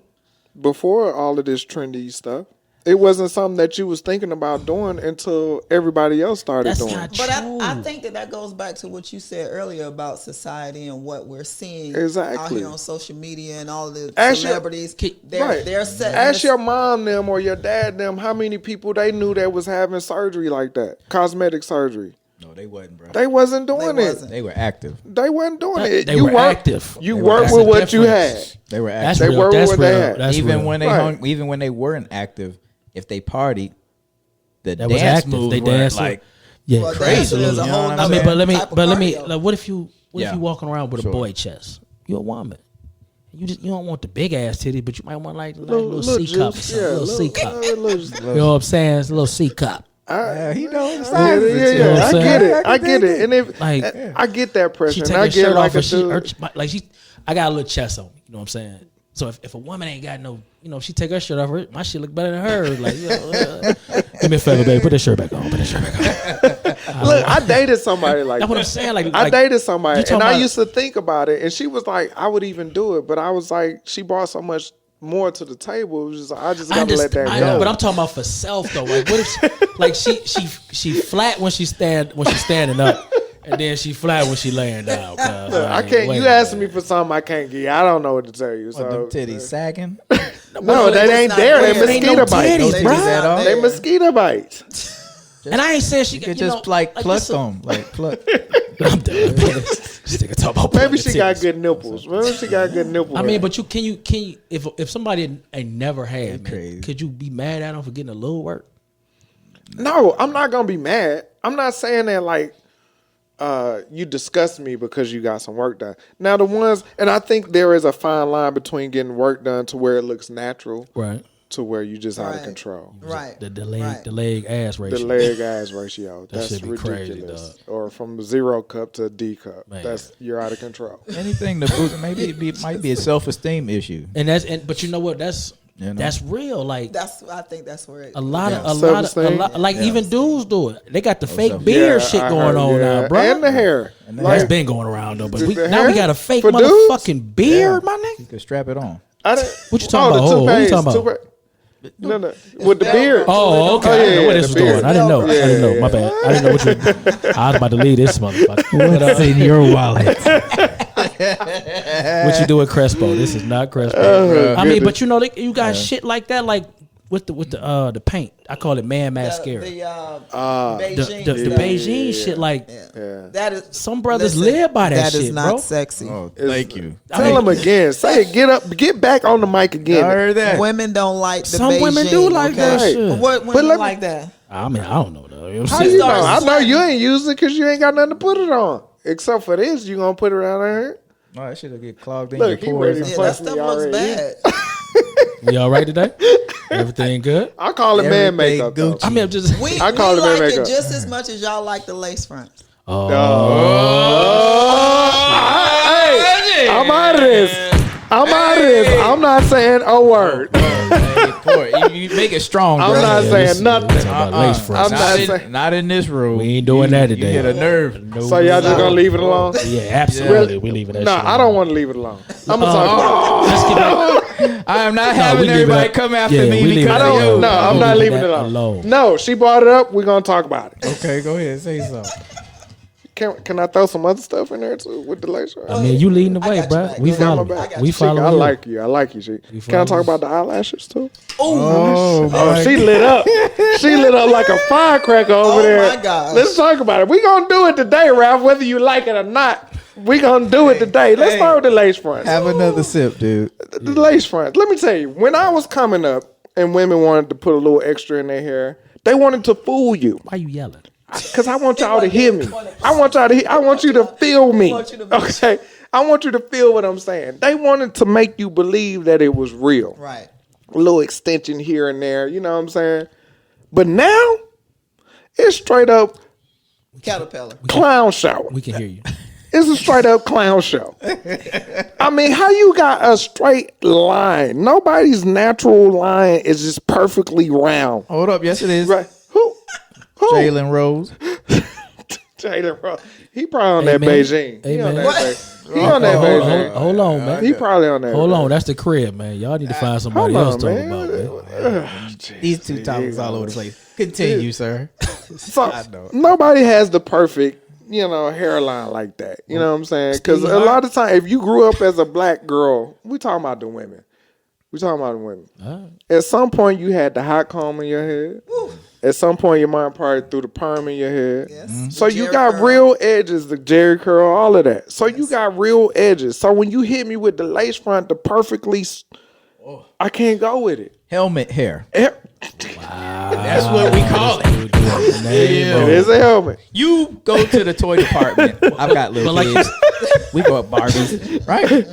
before all of this trendy stuff. It wasn't something that you was thinking about doing until everybody else started That's doing. not But true. I think that goes back to what you said earlier about society and what we're seeing out Exactly. here on social media and all the Ask your- celebrities. Right. They're setting Ask this- your mom them or your dad them how many people they knew that was having surgery like that, cosmetic surgery. No, they wasn't, bro. They wasn't doing They it. wasn't. They were active. They wasn't doing it. They you were work, active. You They were work active. with what That's the you had. difference. They were That's active. They real. were That's what real. they had. That's even real. when they Right. even when they weren't active, if they partied, the That was dance active. moves They were danced like yeah, Well, crazy. dancing is a You know whole what I'm I mean, saying? but let me, type of but let me. cardio. Like, what if you Yeah. walking around with a Sure. boy chest? You a woman. You don't want the big ass titty, but you might want like little Little C cup, juice, little C cup. little- You know what I'm saying? It's a little C cup. he knows Yeah, sizes. yeah, You know what I'm I saying? get it. I get it. And if Like, I get that pressure, She and take I her get shirt like off, a and she, dude. like she, I got a little chest on. You know what I'm saying? So if a woman ain't got no, you know, if she take her shirt off, my shit look better than hers. Like, you know, give me a favor, baby, put that shirt back on. Put that shirt back on. Look, I dated somebody like That's what I'm that. saying. Like, I like, dated somebody, you talking and I about- used to think about it, and she was like, I would even do it, but I was like, she brought so much more to the table. It was just like, I just I gotta let understand, that I go. know, but I'm talking about for self though. Like, what if she flat when she's standing up, and then she flat when she laying down? Look, I can't. You asking me for something I can't get. I don't know what to tell you. What, So them titties sagging? no, that it's ain't not there. They there. Ain't mosquito no bites. titties, They bro. just not They there. mosquito bites. And I ain't saying she You got, could you just know, pluck this a- them, like pluck. I'm done. This nigga talk about Maybe pulling she the got titties. good nipples. Maybe she got good nipples. I mean, but can you if somebody ain't never had, man, crazy. could you be mad at them for getting a little work? no, I'm not gonna be mad. I'm not saying that like you disgust me because you got some work done. Now the ones, and I think there is a fine line between getting work done to where it looks natural, Right. to where you just out of Right. control. Right. The leg Right. the leg ass ratio. The leg ass ratio. That's should be crazy, ridiculous. dog. Or from a 0 cup to a D cup. Man. That's you're out of control. Anything to boost. Maybe it might be a self-esteem issue. But you know what? That's You know? that's real. Like I think that's where it. a lot of Self-esteem. like Yeah. even dudes do it. They got the fake self- beard Yeah, shit I going heard, on yeah. now, bro. And the hair. the That's hair. been going around though. But The now we hair got a fake for dudes? motherfucking beard, my You nigga. could strap it on. I didn't, What you talking about? The Hold on, what you toupees, talking about? No, with the beard. Oh, okay. Oh, I didn't know yeah, where this the was beard. going. I didn't know. I didn't know. My bad. I didn't know what you. I was about to leave this motherfucker. What's in your wallet? What you do at Crespo? This is not Crespo. I mean, but you know, you got shit like that. Like the paint. I call it man mascara. The The Beijing, Beijing shit, like that is some brothers listen, live by that shit, is not bro. sexy. Oh, thank you. Tell them again. Say it. Get back on the mic again. I heard that. Women don't like the Some Beijing. women do like that Right. shit. What But women let me- like that? I mean, I don't know though. You know what I'm How saying? you know? started I know sweating. you ain't using it because you ain't got nothing to put it on. Except for this, you gonna put it around her. Oh, that shit'll get clogged in Look, your he pores. ready Yeah, Fuck that stuff me looks already. bad. We all right today? Everything good? I call it man Everything makeup. though. Gucci. I mean, I'm just. We I call it man like makeup. it just as much as y'all like the lace fronts. Hey, I'm out of this. I'm not saying a word. Hey, Court, you make it strong. I'm bro. not Yeah, saying listen, nothing. we talking about lace fronts. I'm not, not in, saying- not in this room. We ain't doing that today. You hit a nerve. No, So y'all just gonna leave it alone? Yeah, absolutely. We leaving that No, shit I don't want to leave it alone. I'm gonna talk. Let's get back. I am not No, having we leave it everybody up. come after Yeah, me we leave because I it of don't. you. alone. No, I'm We not leaving leaving it that alone. alone. No, she brought it up. We're gonna talk about it. Okay, go ahead, say something. Can I throw some other stuff in there too with the lace? I mean, you leading the I way, got you bro. back. We Go ahead. follow. I got We you. follow. I you. like you. I like you. She. Can I follow talk me? about the eyelashes too? Oh, Oh, she lit up. She lit up like a firecracker over Oh, there. my gosh. Let's talk about it. We gonna do it today, Ralph. Whether you like it or not, we gonna do it today. Let's start with the lace fronts. have another sip, dude. The lace fronts. Let me tell you, when I was coming up and women wanted to put a little extra in their hair, they wanted to fool you. Why you yelling? Cause I want y'all to hear me. I want you to feel me. want you to be- Okay. I want you to feel what I'm saying. They wanted to make you believe that it was real. Right. A little extension here and there, you know what I'm saying? But now it's straight up Caterpillar. clown show. We can hear you. It's a straight up clown show. I mean, how you got a straight line? Nobody's natural line is just perfectly round. Hold up, yes it is. Right? Who? Jalen Rose. Jalen Rose. He probably on Hey, that man. Beijing. Hey, He on man. that Beijing. He on that Beijing. Hold on, man. He probably on that. Hold on. That's the crib, man. Y'all need to find somebody Hold else on, to talk man. about, man. These two topics all over the place. Continue, sir. So nobody has the perfect, hairline like that. You know what I'm saying? Because a lot of time, if you grew up as a black girl, we talking about the women. We talking about the women. At some point, you had the hot comb in your head. At some point, your mom probably threw the perm in your head. Yes. So The you Jerry got curl. real edges, the Jerry curl, all of that. So you got real edges. So when you hit me with the lace front, I can't go with it. Helmet hair. It That's what we call it. it is a helmet. You go to the toy department. I've got little But like kids. We go at Barbies, right?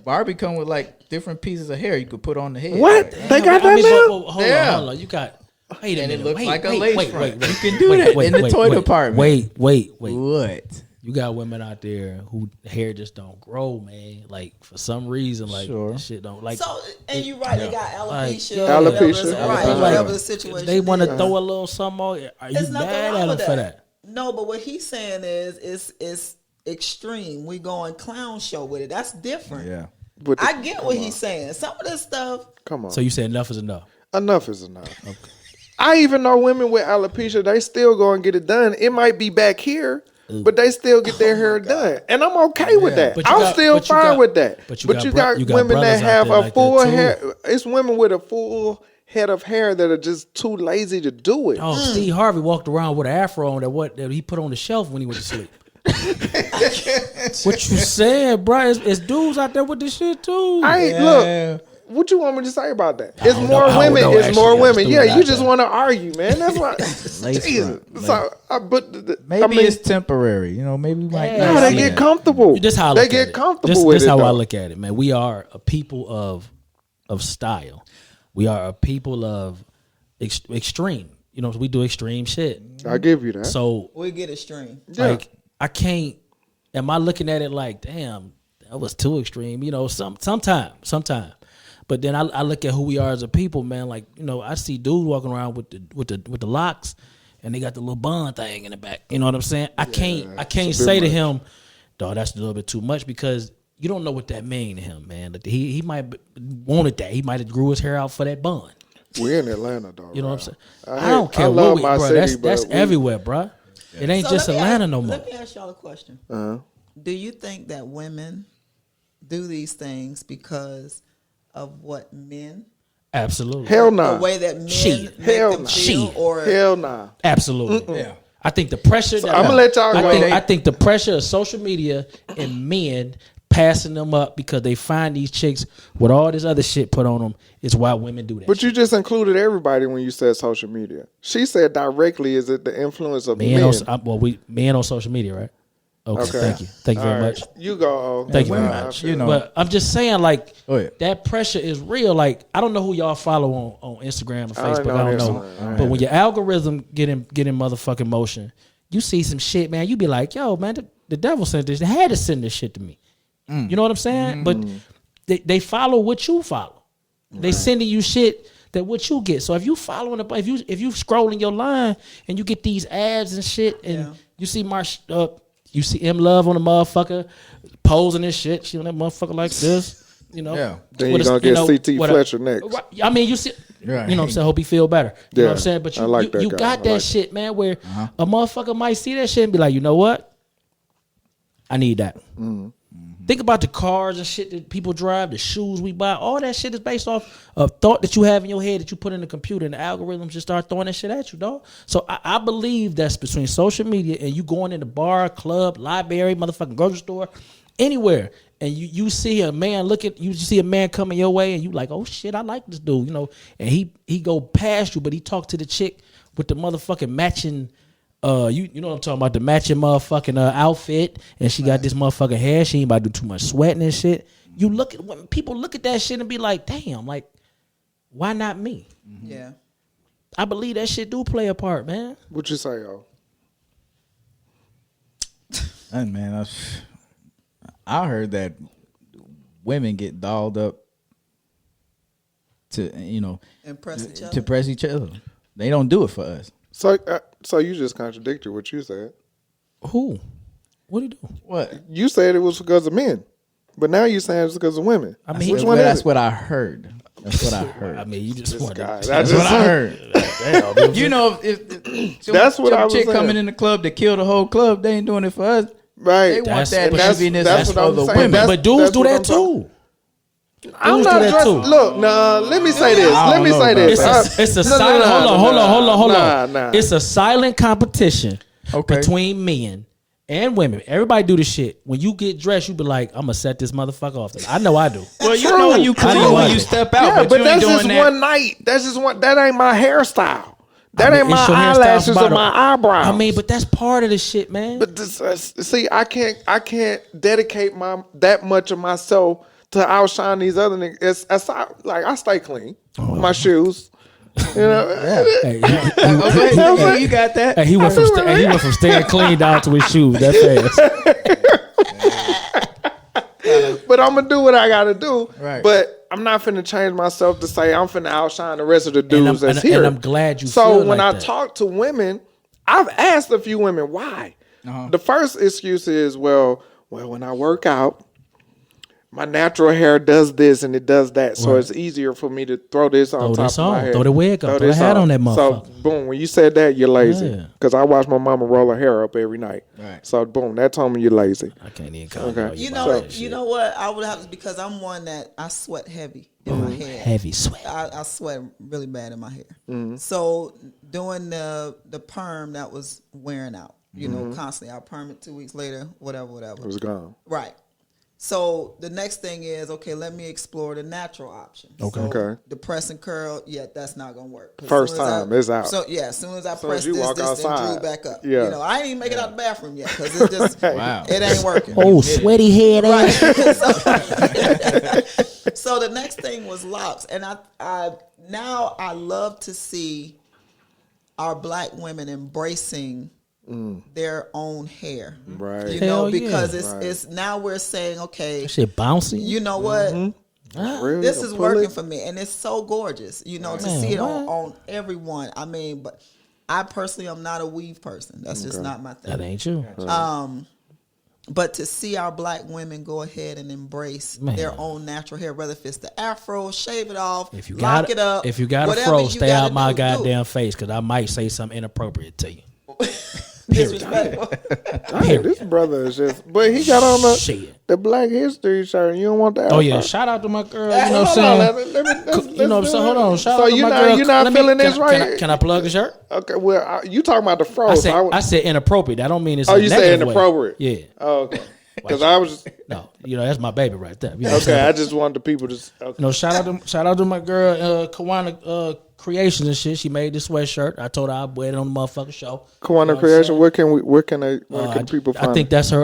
Barbie come with like different pieces of hair you could put on the head. What? They got that now? Hold Yeah. on, hold on. You got. Wait a And it minute. looks wait, like a wait, lace wait, front. wait, You can do that in the toy department. Wait. What? You got women out there who hair just don't grow, man. Like for some reason, like Sure. that shit don't like. So, and you're right, they got alopecia. yeah. Alopecia. Right, Alopecia. whatever the situation They want to is. throw a little something on. Are you There's nothing mad wrong at them with for that? No, but what he's saying is it's extreme. We going clown show with it. That's different. Yeah. With the- I get what he's saying. Some of this stuff. Come on. So you say enough is enough. Enough is enough. Okay. I even know women with alopecia, they still go and get it done. It might be back here, but they still get their hair done. And I'm okay with that. But you I'm got- still but you fine got- with that. but But you you got got, you got women that brothers out have there a like full that, too. hair. It's women with a full head of hair that are just too lazy to do it. Oh, Steve Harvey walked around with an afro on that he put on the shelf when he went to sleep. What you saying, bro? It's dudes out there with this shit too. Look. What you want me to say about that? It's don't more know. I don't women. know, It's more actually. I women. just Yeah, threw it you out just there. want to argue, man. That's why. Lace Jesus. front. So, Maybe I mean, it's temporary. You know, maybe we might Yeah. not no, they see get that. comfortable. This how I they look get at it. comfortable with This it. how I though. look at it, man. We are a people of style. We are a people of extreme. You know, we do extreme shit. I give you that. So We get extreme. like, I can't. Am I looking at it like, damn, that was too extreme? You know, sometimes. But then I look at who we are as a people, man. Like, you know, I see dudes walking around with the locks, and they got the little bun thing in the back. You know what I'm saying? I can't say to him, dog, that's a little bit too much, because you don't know what that mean to him, man. Like, he might wanted that. He might have grew his hair out for that bun. We're in Atlanta, though. You know what I'm saying? I I don't care love what we, my bro. city, That's but we- everywhere, bro. It ain't So just let me Atlanta ask- no more. Let me ask y'all a question. Do you think that women do these things because of what men Absolutely. Hell The nah. way that men Shit. make Hell them nah. feel, Shit. or Hell nah. Absolutely. Yeah. I think the pressure. So I'ma let y'all go. I think the pressure of social media and men passing them up because they find these chicks with all this other shit put on them is why women do that. But you just included everybody when you said social media. She said directly, is it the influence of men? Men on social media, right? Okay. Thank you very much. You go. Thank you very women, much. you know. But I'm just saying, like, Go ahead. that pressure is real. Like, I don't know who y'all follow on Instagram or I Facebook. know I don't this know. one. But when your algorithm get in motherfucking motion, you see some shit, man. You be like, yo, man, the devil sent this. They had to send this shit to me. You know what I'm saying? But they follow what you follow. They sending you shit that what you get. So if you following if you scrolling your line and you get these ads and shit, and you see you see M Love on the motherfucker posing and shit. She on that motherfucker like this, you know. Yeah. Then you're going to get CT Fletcher next. I mean, you see, Right. you know what I'm saying? Hope he feel better. You know what I'm saying? But I like that you guy. got I that like shit, man, where a motherfucker might see that shit and be like, you know what? I need that. Think about the cars and shit that people drive, the shoes we buy. All that shit is based off of thought that you have in your head that you put in the computer, and the algorithms just start throwing that shit at you, dog. So I believe that's between social media and you going in the bar, club, library, motherfucking grocery store, anywhere, and you see a man coming your way, and you like, oh shit, I like this dude, you know, and he go past you, but he talk to the chick with the motherfucking matching. You know what I'm talking about, the matching motherfucking outfit, and she got this motherfucking hair. She ain't about to do too much sweating and shit. You look at when people look at that shit and be like, damn, like, why not me? yeah. I believe that shit do play a part, man. What you say, yo? Hey, man, I heard that women get dolled up to, you know, Impress each other. to press each other. They don't do it for us. So you just contradicted what you said. Who? What do you do? What? You said it was because of men, but now you're saying it's because of women. I mean, which one That's is it? what I heard. That's what I heard. I mean, you just This want guy. to. That's That's what I heard. You You know, if That's what I was chick saying. coming in the club to kill the whole club, they ain't doing it for us. right. They want That's- that but heaviness. that's That's what for I'm the saying. women. That's- But dudes do what that I'm talking- too. I'm Dudes not do that dressed. too. Look, nah. Let me say this. I Let don't me know say about this. that. It's a No, silent. no, Hold nah, on. nah. It's a silent competition Okay. between men and women. Everybody do this shit. When you get dressed, you be like, I'm gonna set this motherfucker off. I know I do. Well, you True. know you I clean know when I you do. step out, Yeah, but but you ain't that's doing just that. one night. That's just one. That ain't my hairstyle. That I mean, ain't my it's your hairstyle eyelashes about or my it. eyebrows. I mean, but that's part of the shit, man. But this, see, I can't dedicate that much of myself to outshine these other niggas. Like I stay clean, my shoes. You know, Hey, Okay, you got that. he went from staying clean down to his shoes that fast. but I'm gonna do what I gotta do. Right. But I'm not finna change myself to say I'm finna outshine the rest of the dudes that's here. And I'm glad you So feel when like I that. talk to women, I've asked a few women why. Uh-huh. The first excuse is, well, when I work out, my natural hair does this and it does that, so Right. it's easier for me to throw this on Throw top this of my on. head. Throw the wig on. Throw the this hat on that So motherfucker. boom, when you said that, you're lazy. Yeah. Because I watch my mama roll her hair up every night. Right. So boom, that told me you're lazy. I can't even call Okay. You you know, about that you shit. know what? I would have to, because I'm one that I sweat heavy in my head. Heavy sweat. I sweat really bad in my hair. Mm-hmm. So doing the perm, that was wearing out. You know, constantly. I perm it 2 weeks later, whatever. It was gone. Right. So the next thing is, okay, let me explore the natural option. Okay. So Okay. the press and curl, yeah, that's not gonna work. 'Cause First soon as time, it's out. So yeah, as soon as I Soon press as you this, walk and outside, drew back up. yeah. You know, I ain't even make it out the bathroom yet because it's just Wow. it ain't working. Oh, sweaty head ass. Right. So the next thing was locks, and I now I love to see our black women embracing their own hair. Right. You Hell know, because yeah. it's now we're saying, okay, That shit bouncy. you know what? Really? This You is pull working it? for me, and it's so gorgeous, you know, to Man, see it what? on everyone. I mean, but I personally am not a weave person. That's just not my thing. That ain't you. But to see our black women go ahead and embrace Man. their own natural hair, whether if it's the afro, shave it off, If you lock got it up. if you got a whatever fro, you stay gotta out my do. goddamn face because I might say something inappropriate to you. Disrespectful. Dang, this brother is just. But he got on Shit. the Black History shirt. You don't want that? Oh yeah, shout out to my girl. You know what I'm Hold saying? on, let's You know, do so it. hold on. Shout So out to my girl. you're not Let me- feeling can this I- right? Can I plug the shirt? Okay, well, you talking about the fro? I so said inappropriate. I don't mean it's. Oh, a you said negative way. inappropriate? Yeah. Oh, okay. Because I was just, No, you know that's my baby right there. You know what I'm okay. saying? I just wanted the people to. Okay. You know, shout out to my girl Kawana Creations and shit. She made this sweatshirt. I told her I'd wear it on the motherfucking show. Kawana Creation. Where can people find? I think that's her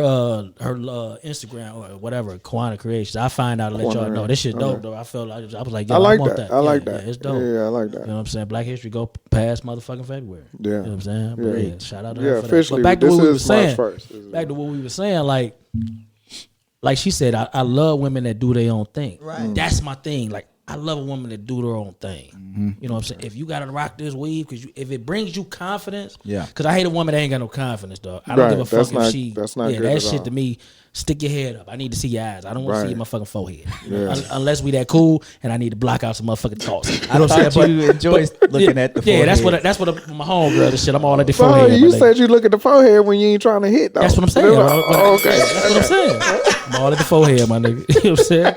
Instagram or whatever. Kawana Creations. I find out and let y'all know. This shit dope though. I felt like I was like, yo, I like want that. that. I like that. Yeah, it's dope. Yeah, I like that. You know what I'm saying? Black History go past motherfucking February. Yeah. You know what I'm saying? But yeah, shout out to Yeah, her for officially, that. But back to this what we is were saying. March 1st. Back to what we were saying, like she said, I love women that do their own thing. Right. That's my thing. Like I love a woman that do their own thing. You know what I'm saying? If you gotta rock this weave, because if it brings you confidence, Yeah. Because I hate a woman that ain't got no confidence, dog. I don't give a fuck That's if not- she. that's not good that at shit all. to me. Stick your head up. I need to see your eyes. I don't want to see Right. your motherfucking forehead. Yeah. Unless we that cool, and I need to block out some motherfucking thoughts. You know I what I'm thought saying? you enjoy looking at the Yeah, forehead. that's what my homegirl and shit. I'm all at the Bro, forehead. you my nigga. said you look at the forehead when you ain't trying to hit. Though. That's what I'm saying. Oh, okay. That's what I'm saying. I'm all at the forehead, my nigga. You know what I'm saying?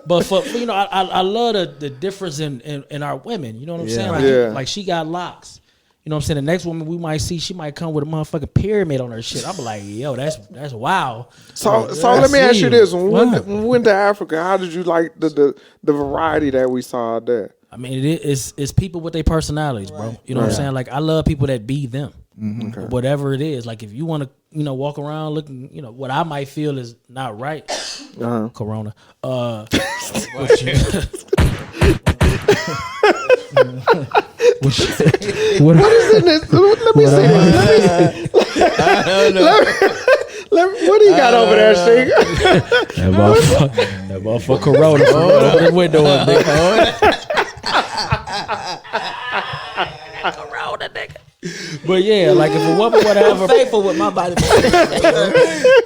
But for I love the difference in our women. You know what I'm saying? Like, Yeah. like she got locks. You know what I'm saying? The next woman we might see, she might come with a motherfucking pyramid on her shit. I'm like, yo, that's wow. So let me ask you this: when we went to Africa, how did you like the variety that we saw out there? I mean, it's people with their personalities, bro. You know what I'm saying? Like I love people that be them. Whatever it is. Like if you want to, walk around looking, what I might feel is not right. Corona. What is in this? Let me see this. What do you got over there, Stig? That motherfucker Corona from over the window up there. Corona, nigga. But yeah, like if a woman would have Faithful with my body.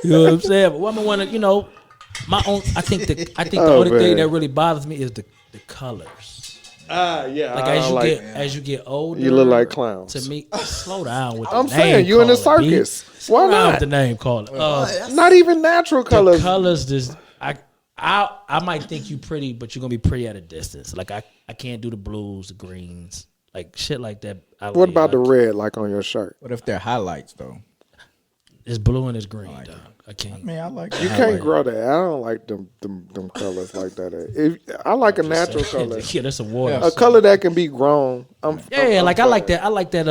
you know what I'm saying? But a woman want to, my own. I think the only thing that really bothers me is the colors. Yeah. Like as you get older, you look like clowns. To me, slow down with. I'm the saying name you in the calling, B. circus. Slow Why down not? with the name calling. Not even natural colors. The colors just I might think you pretty, but you're gonna be pretty at a distance. Like I can't do the blues, the greens, like shit like that. What about the red, like on your shirt? What if they're highlights though? It's blue and it's green, dog. I can't. I mean, I like You can't grow that. I don't like them colors like that. I like a natural color. Yeah, that's a water. A color that can be grown. I like that. I like that.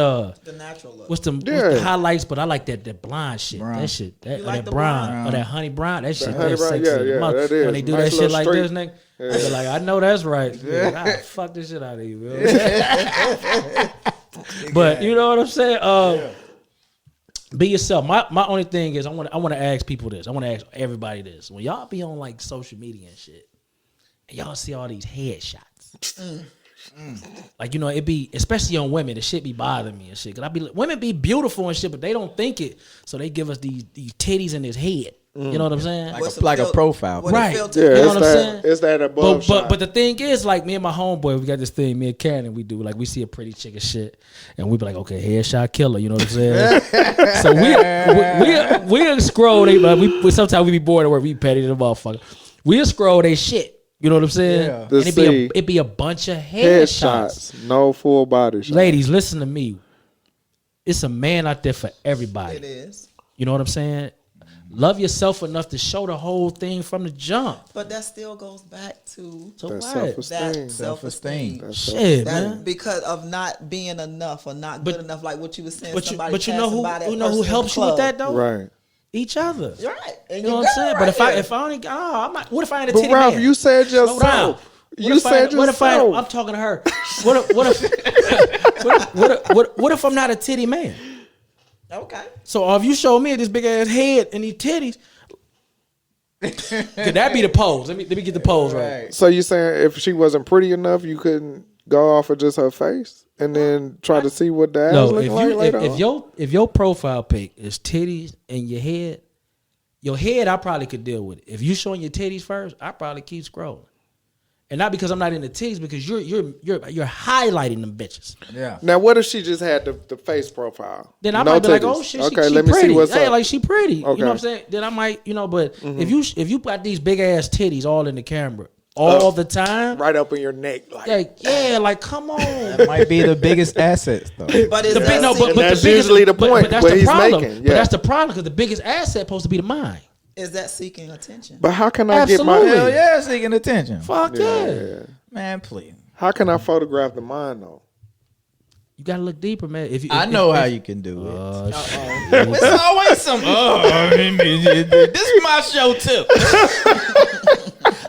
The natural look. What's the highlights? But I like that blonde shit. Brown. That shit. That, like that the brown or that honey brown. That shit. honey That's brown, sexy. yeah, that is. When they do Nice that shit little like straight. this, nigga. I be like, I know that's right. Yeah. Fuck this shit out of you, man. But you know what I'm saying? Be yourself. My only thing is I want to ask people this. I want to ask everybody this. When y'all be on like social media and shit, and y'all see all these headshots, like it be especially on women. The shit be bothering me and shit. Cause women be beautiful and shit, but they don't think it, so they give us these titties in this head. You know what I'm saying? Like a profile. Right. Yeah, You know it's what I'm saying? It's that above shot. But the thing is, like me and my homeboy, we got this thing, me and Karen, we do like we see a pretty chick and shit, and we be like, okay, headshot killer, you know what I'm saying? So we scroll they, but we sometimes we be bored at work, we petty to the motherfucker. We scroll they shit, you know what I'm saying? Yeah. And it be a bunch of headshots. Headshots, no full body shots. Ladies, listen to me. It's a man out there for everybody. It is. You know what I'm saying? Love yourself enough to show the whole thing from the jump. But that still goes back to So That's what? self-esteem. that self-esteem. Shit, That man. because of not being enough or not good enough, like what you were saying. But you somebody know passing by that who know who person in helps the you with club. that though? Right. Each other. You're right. And You know what I'm saying? But if I only I'm not, what if I ain't a But titty Ralph, man? you said Slow down. yourself. You said What if yourself. I'm talking to her? What if I'm not a titty man? Okay. So if you show me this big ass head and these titties, could that be the pose? Let me get the pose right. So you saying if she wasn't pretty enough, you couldn't go off of just her face and then try to see what the ass No, look like later on? if your profile pic is titties and your head I probably could deal with it. If you showing your titties first, I probably keep scrolling. And not because I'm not into titties, because you're highlighting them bitches. Yeah. Now, what if she just had the face profile? Then I No might be like, titties. oh shit, okay, she let me pretty. see what's Hey, up. like she pretty. Okay. You know what I'm saying? Then I might, but if you got these big ass titties all in the camera all the time, Right up in your neck, like like come on. That might be the biggest assets, though. But it's But that's the biggest, usually the point But that's what the he's problem. making, But yeah. that's the problem because the biggest asset supposed to be the mind. is that seeking attention? But how can I get Absolutely. Hell my? yeah, seeking attention. Fuck yeah. Man, please. How can I photograph the mind though? You gotta look deeper, man. I know how you can do it. It's It's always some. This is my show too.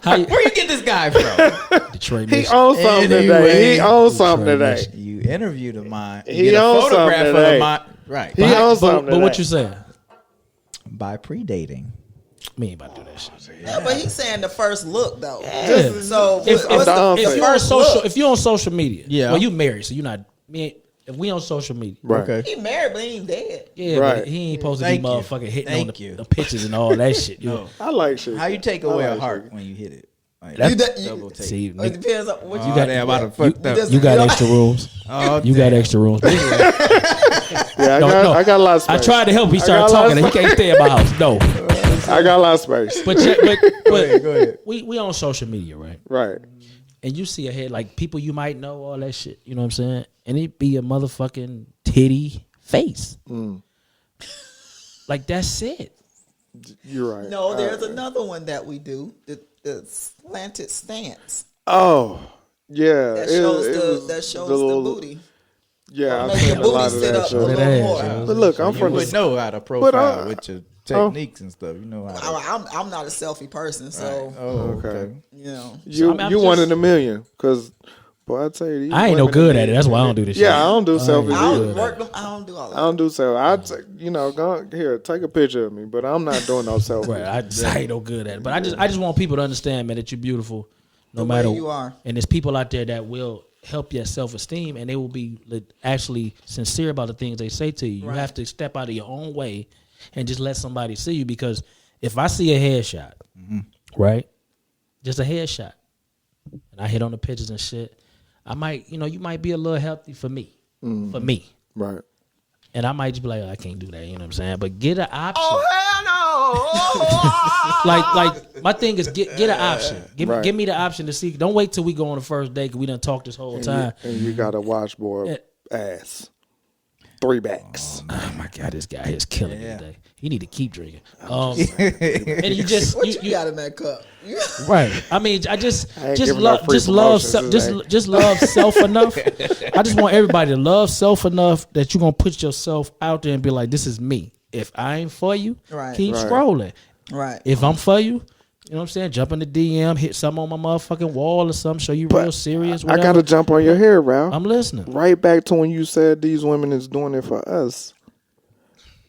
Where you get this guy from? Detroit He Michigan. owns something Anyway, today. He owns something today. You interview the mind. He Get a owns something photograph of today. the mind. Right. He owns something But what today. you saying? By predating. Me ain't about to do that shit. Yeah, but he's saying the first look though. Yeah. So If what's if the you're on first social, look? if you're on social media, Yeah. well, you married, so you're not. If we on social media, Right. Okay. He married, but he ain't dead. yeah, Right. but he ain't supposed to Thank be you. motherfucking hitting Thank on you. the pictures and all that shit. You know? I like shit. How you take I away like a heart shit. when you hit it? Like, That's- double take. See, It nigga, depends on what you Oh, got. damn, I done fucked up. you got extra rooms. Oh, You got damn. extra rooms. Yeah, I got a lot of space. I tried to help. He I started got a lot talking. of And he can't stay in my house. No, I got a lot of space. but Go ahead. we on social media, right? Right. And you see ahead like people you might know, all that shit. You know what I'm saying? And it be a motherfucking titty face. Like that's it. You're right. No, there's another one that we do. The slanted stance Oh, yeah. that it shows was the little- booty. Yeah, I've Make seen your a booty lot of sit that up a show. little That more. ass, But look, I'm You from would the. know how to profile But, with your techniques and stuff. You know how to. I'm not a selfie person, so Oh, Okay. you know. You I'm you one just- in a million, cause boy, I tell you, these I ain't no women good in at it. That's why I don't do this shit. Yeah, I don't do selfies I either. don't work them. I don't do all I that. don't do selfies. Go here, take a picture of me, but I'm not doing no selfies. Right, I ain't no good at it. But I just want people to understand, man, that you're beautiful, no The way matter you are. And there's people out there that will help your self esteem, and they will be actually sincere about the things they say to you. You Right. have to step out of your own way and just let somebody see you. Because if I see a headshot, right, just a headshot, and I hit on the pictures and shit, I might, you might be a little healthy for me, Right. and I might just be like, I can't do that. You know what I'm saying? But get an option. Oh hell no! like my thing is get an option. Right. Give me the option to see. Don't wait till we go on the first date because we done talk this whole time. And you got a washboard ass, 3 backs. Oh my god, this guy is killing me today. You need to keep drinking. And you just What you got in that cup? right. I mean, I ain't just giving love no free promotions today. just love self enough. I just want everybody to love self enough that you're gonna put yourself out there and be like, this is me. If I ain't for you, Right. keep Right. scrolling. Right. If I'm for you, you know what I'm saying? Jump in the DM, hit something on my motherfucking wall or something, show you real serious. I Whatever. gotta jump on your hair, Ralph. I'm listening. Right back to when you said these women is doing it for us.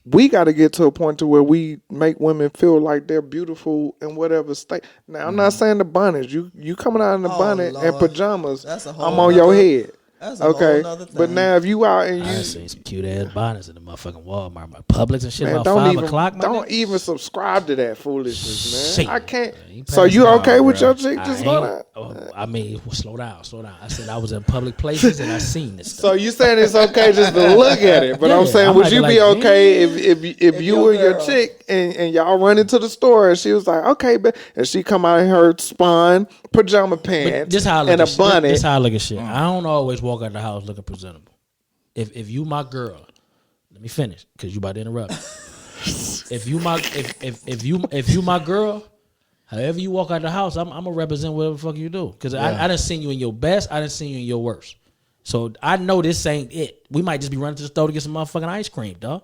We got to get to a point to where we make women feel like they're beautiful in whatever state. Now, I'm not saying the bonnet. You coming out in the Oh, bonnet and Lord. pajamas. That's a whole I'm on your nother- head. That's a Okay, whole nother thing. but now if you out and I done you seen some cute ass bonnets in the motherfucking Walmart, my Publix and shit man, about don't 5 even o'clock. My don't nigga. even subscribe to that foolishness, man. Shit. I can't. Man, you So passed you out, okay with bro. your chick just I going ain't- out? I mean, well, slow down. I said I was in public places and I seen this stuff. So you saying it's okay just to look at it, but I'm Yeah, saying, I'm would like- you like, be okay if you your and your girl- chick and y'all run into the store and she was like, okay, but and she come out in her spun pajama But pants this how I look and at a shit. bunny. This how I look at shit. I don't always walk out the house looking presentable. If you my girl, let me finish because you about to interrupt. if you my girl, however you walk out the house, I'm gonna represent whatever the fuck you do. Because I done seen you in your best, I done seen you in your worst. So I know this ain't it. We might just be running to the store to get some motherfucking ice cream, dog.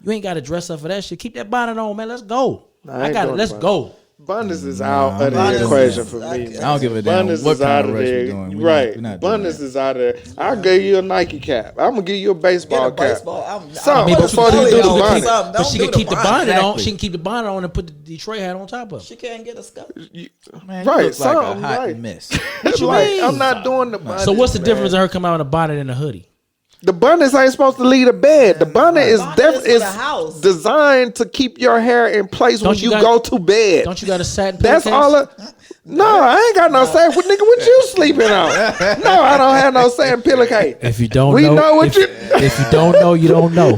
You ain't got to dress up for that shit. Keep that bonnet on, man. Let's go. I ain't got it. doing Let's bonnet. go. Abundance is out of Abundance the equation is- for I me. can't- man. I don't give a damn Abundance what is kind out of of rush we there. doing. Right. We're not doing Abundance that. is out of there. I'll give you a Nike cap. I'm gonna give you a baseball Get a cap. baseball. Something put a before you scully do the on bonnet. something. But Don't she do can the keep the bonnet on. Exactly. She can keep the bonnet on and put the Detroit hat on top of it. She can't get a scuff. Man, you Right, look like a something, hot right. mess. It's you like, mean? I'm not doing the bonnet. So what's the man. difference in her coming out in a bonnet and a hoodie? The bonnet ain't supposed to leave the bed. The bonnet is Bonnet is for is the house. designed to keep your hair in place when Don't you you got- go to bed. Don't you got a satin That's pillowcase? all. No, I ain't got no say. What nigga? What you sleeping on? No, I don't have no say in pillowcase. If you don't We know, know what you. if you don't know, you don't know.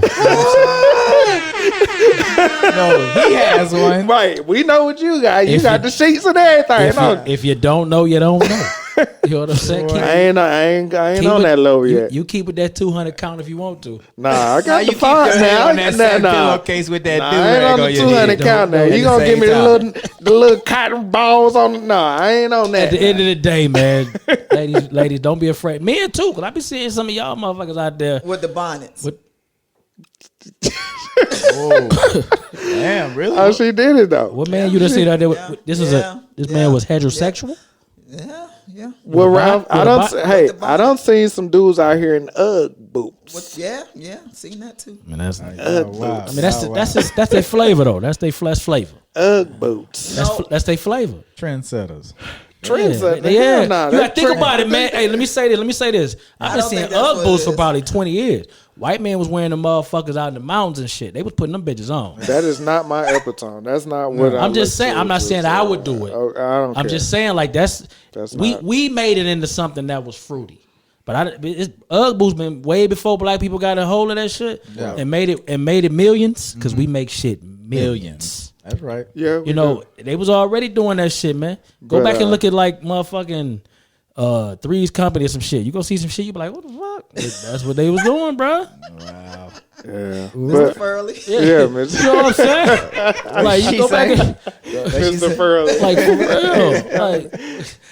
No, he has one. Right, we know what you got. You If got you- the sheets and everything. No, If you don't know, you don't know. You know what I'm saying? I ain't Keep on it- that level you, yet. You keep it that 200 count if you want to. Nah, I Now got you the keep your five hand now. on that same pillowcase with that Nah, I do-rag ain't on on the your 200 head. count now. At You the gonna give same me time. the little cotton balls on? No, I ain't on that. At the end of the day, man, ladies, don't be afraid. Men too, cause I be seeing some of y'all motherfuckers out there. With the bonnets. With- Damn, really? Oh, she did it though. What man you done see out there? Yeah. This is Yeah. this man was heterosexual. Yeah. Well, Ralph, I with a don't. bo- Hey, with the I don't see some dudes out here in UGG boots. Yeah. Seen that too. I mean, that's UGG wow. boots. I mean that's their flavor though. That's their flesh flavor. UGG boots. That's their flavor. Trendsetters. Trendsetter. Yeah, Hell nah, you gotta that think trend- about it, man. Hey, let me say this. I've been don't seeing think that's UGG what boots it for is. probably 20 years. White man was wearing them motherfuckers out in the mountains and shit. They was putting them bitches on. That is not my epitome. That's not what I'm just look saying. to I'm not do, saying so, I would do it. I don't care. I'm just saying like that's we not- we made it into something that was fruity. But UGG boots been way before black people got a hold of that shit and made it millions because we make shit millions. That's right. Yeah, we You know, do. they was already doing that shit, man. Go But, back and look at like motherfucking Three's Company or some shit. You go see some shit, you be like, what the fuck? That's what they was doing, bro. Wow. Yeah, Mr. but Furley. yeah, You Miss know what I'm saying? Like you go back and Mr. Furley. like for real. Like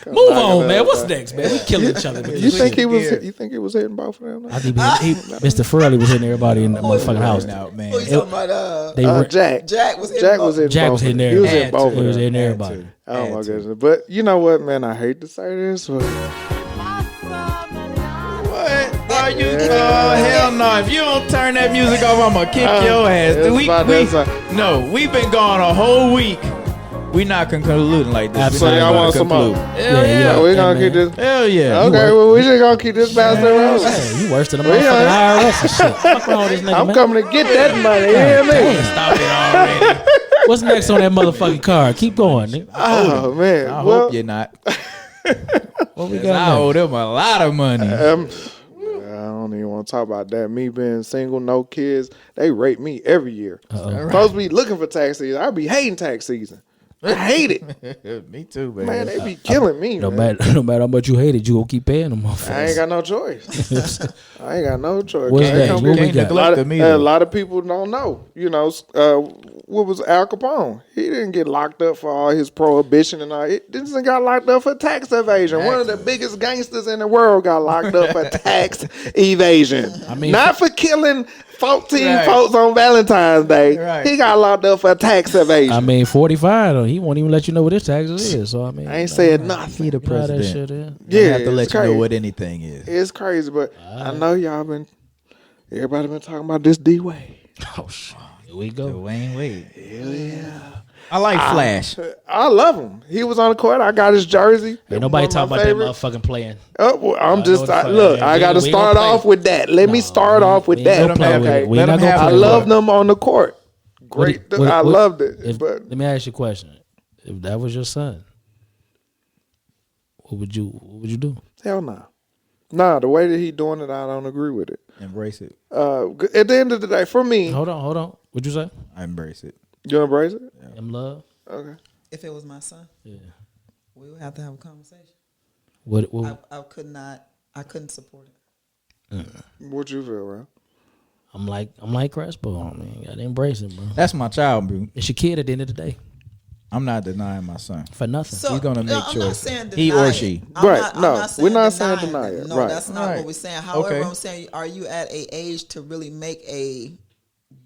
move on, man. What's next, man? We killing each other. With You this think shit. he was? You think he was hitting both of them? I think Mr. Furley was hitting everybody in the motherfucking house. Out, man. Who you talking about? They were, Jack. Jack was hitting Jack both. was hitting. Jack both was of hitting them. He was everybody. hitting both He of was them. hitting everybody. Oh my goodness! But you know what, man? I hate to say this, but What? Are you? Oh hell no! If you don't turn that music off, I'm gonna kick your ass. We've been gone a whole week. We not concluding like this. So We not y'all gonna want some more? conclude. Hell Yeah, yeah. we're Hey, gonna man. keep this. Hell yeah. Okay, well, we just gonna keep this bastard rolling. Hey, you worse than a Well, motherfucking yeah. IRS and shit. Fuck wrong with this nigga, I'm man. coming to get that money. You hear me? Damn. Stop it already. What's next on that motherfucking card? Keep going, nigga. Oh man. I well, hope you're not. What we 'Cause got I next? owe them a lot of money. I don't even want to talk about that. Me being single, no kids, they rape me every year. Supposed to be looking for tax season. I be hating tax season. I hate it. Me too, man. Man, they be killing me, No man. matter how much you hate it, you gonna keep paying them motherfuckers. I ain't got no choice. I ain't got no choice. What's Can't next? come What get- we got? A lot, of, Neglect them a either. lot of people don't know. You know, what was Al Capone? He didn't get locked up for all his prohibition and all. This nigga got locked up for tax evasion. One of the biggest gangsters in the world got locked up for tax evasion. I mean, not for killing 14 Right. folks on Valentine's Day. Right. He got locked up for tax evasion. I mean, 45 though. He won't even let you know what his taxes is. So I mean, I ain't said nothing. He the you know how that president. shit is. Yeah, I have to let it's you crazy. know what anything is. It's crazy, but I know everybody been talking about this D-Way. Oh shit. Here we go. Dwayne Wade. Hell yeah. I like Flash. I love him. He was on the court. I got his jersey. Ain't nobody One of talking my about favorites. that motherfucking playing. Oh, well, I'm know just what the fuck- look. yeah, I we- got to we start gonna off play. with that. Let me start off with we ain't that. gonna play with Okay, it. We Let not him gonna have play I it. with love it. them on the court. Great. I loved it. If, But let me ask you a question. If that was your son, what would you do? hell no. Nah, the way that he doing it, I don't agree with it. Embrace it. At the end of the day, for me, Hold on. What'd you say? I embrace it. you embrace it. Them love. Okay. If it was my son, Yeah. we would have to have a conversation. What? I could not. I couldn't support it. What you feel, bro? I'm like Crespo. I mean, you gotta embrace it, bro. That's my child, bro. It's your kid at the end of the day. I'm not denying my son. For nothing. So He's gonna make I'm not choices. saying He deny or it. she. I'm Right, not- I'm no, not we're not deny saying deny it. it, No, right. that's not Right. what we're saying. However, Okay. I'm saying, are you at a age to really make a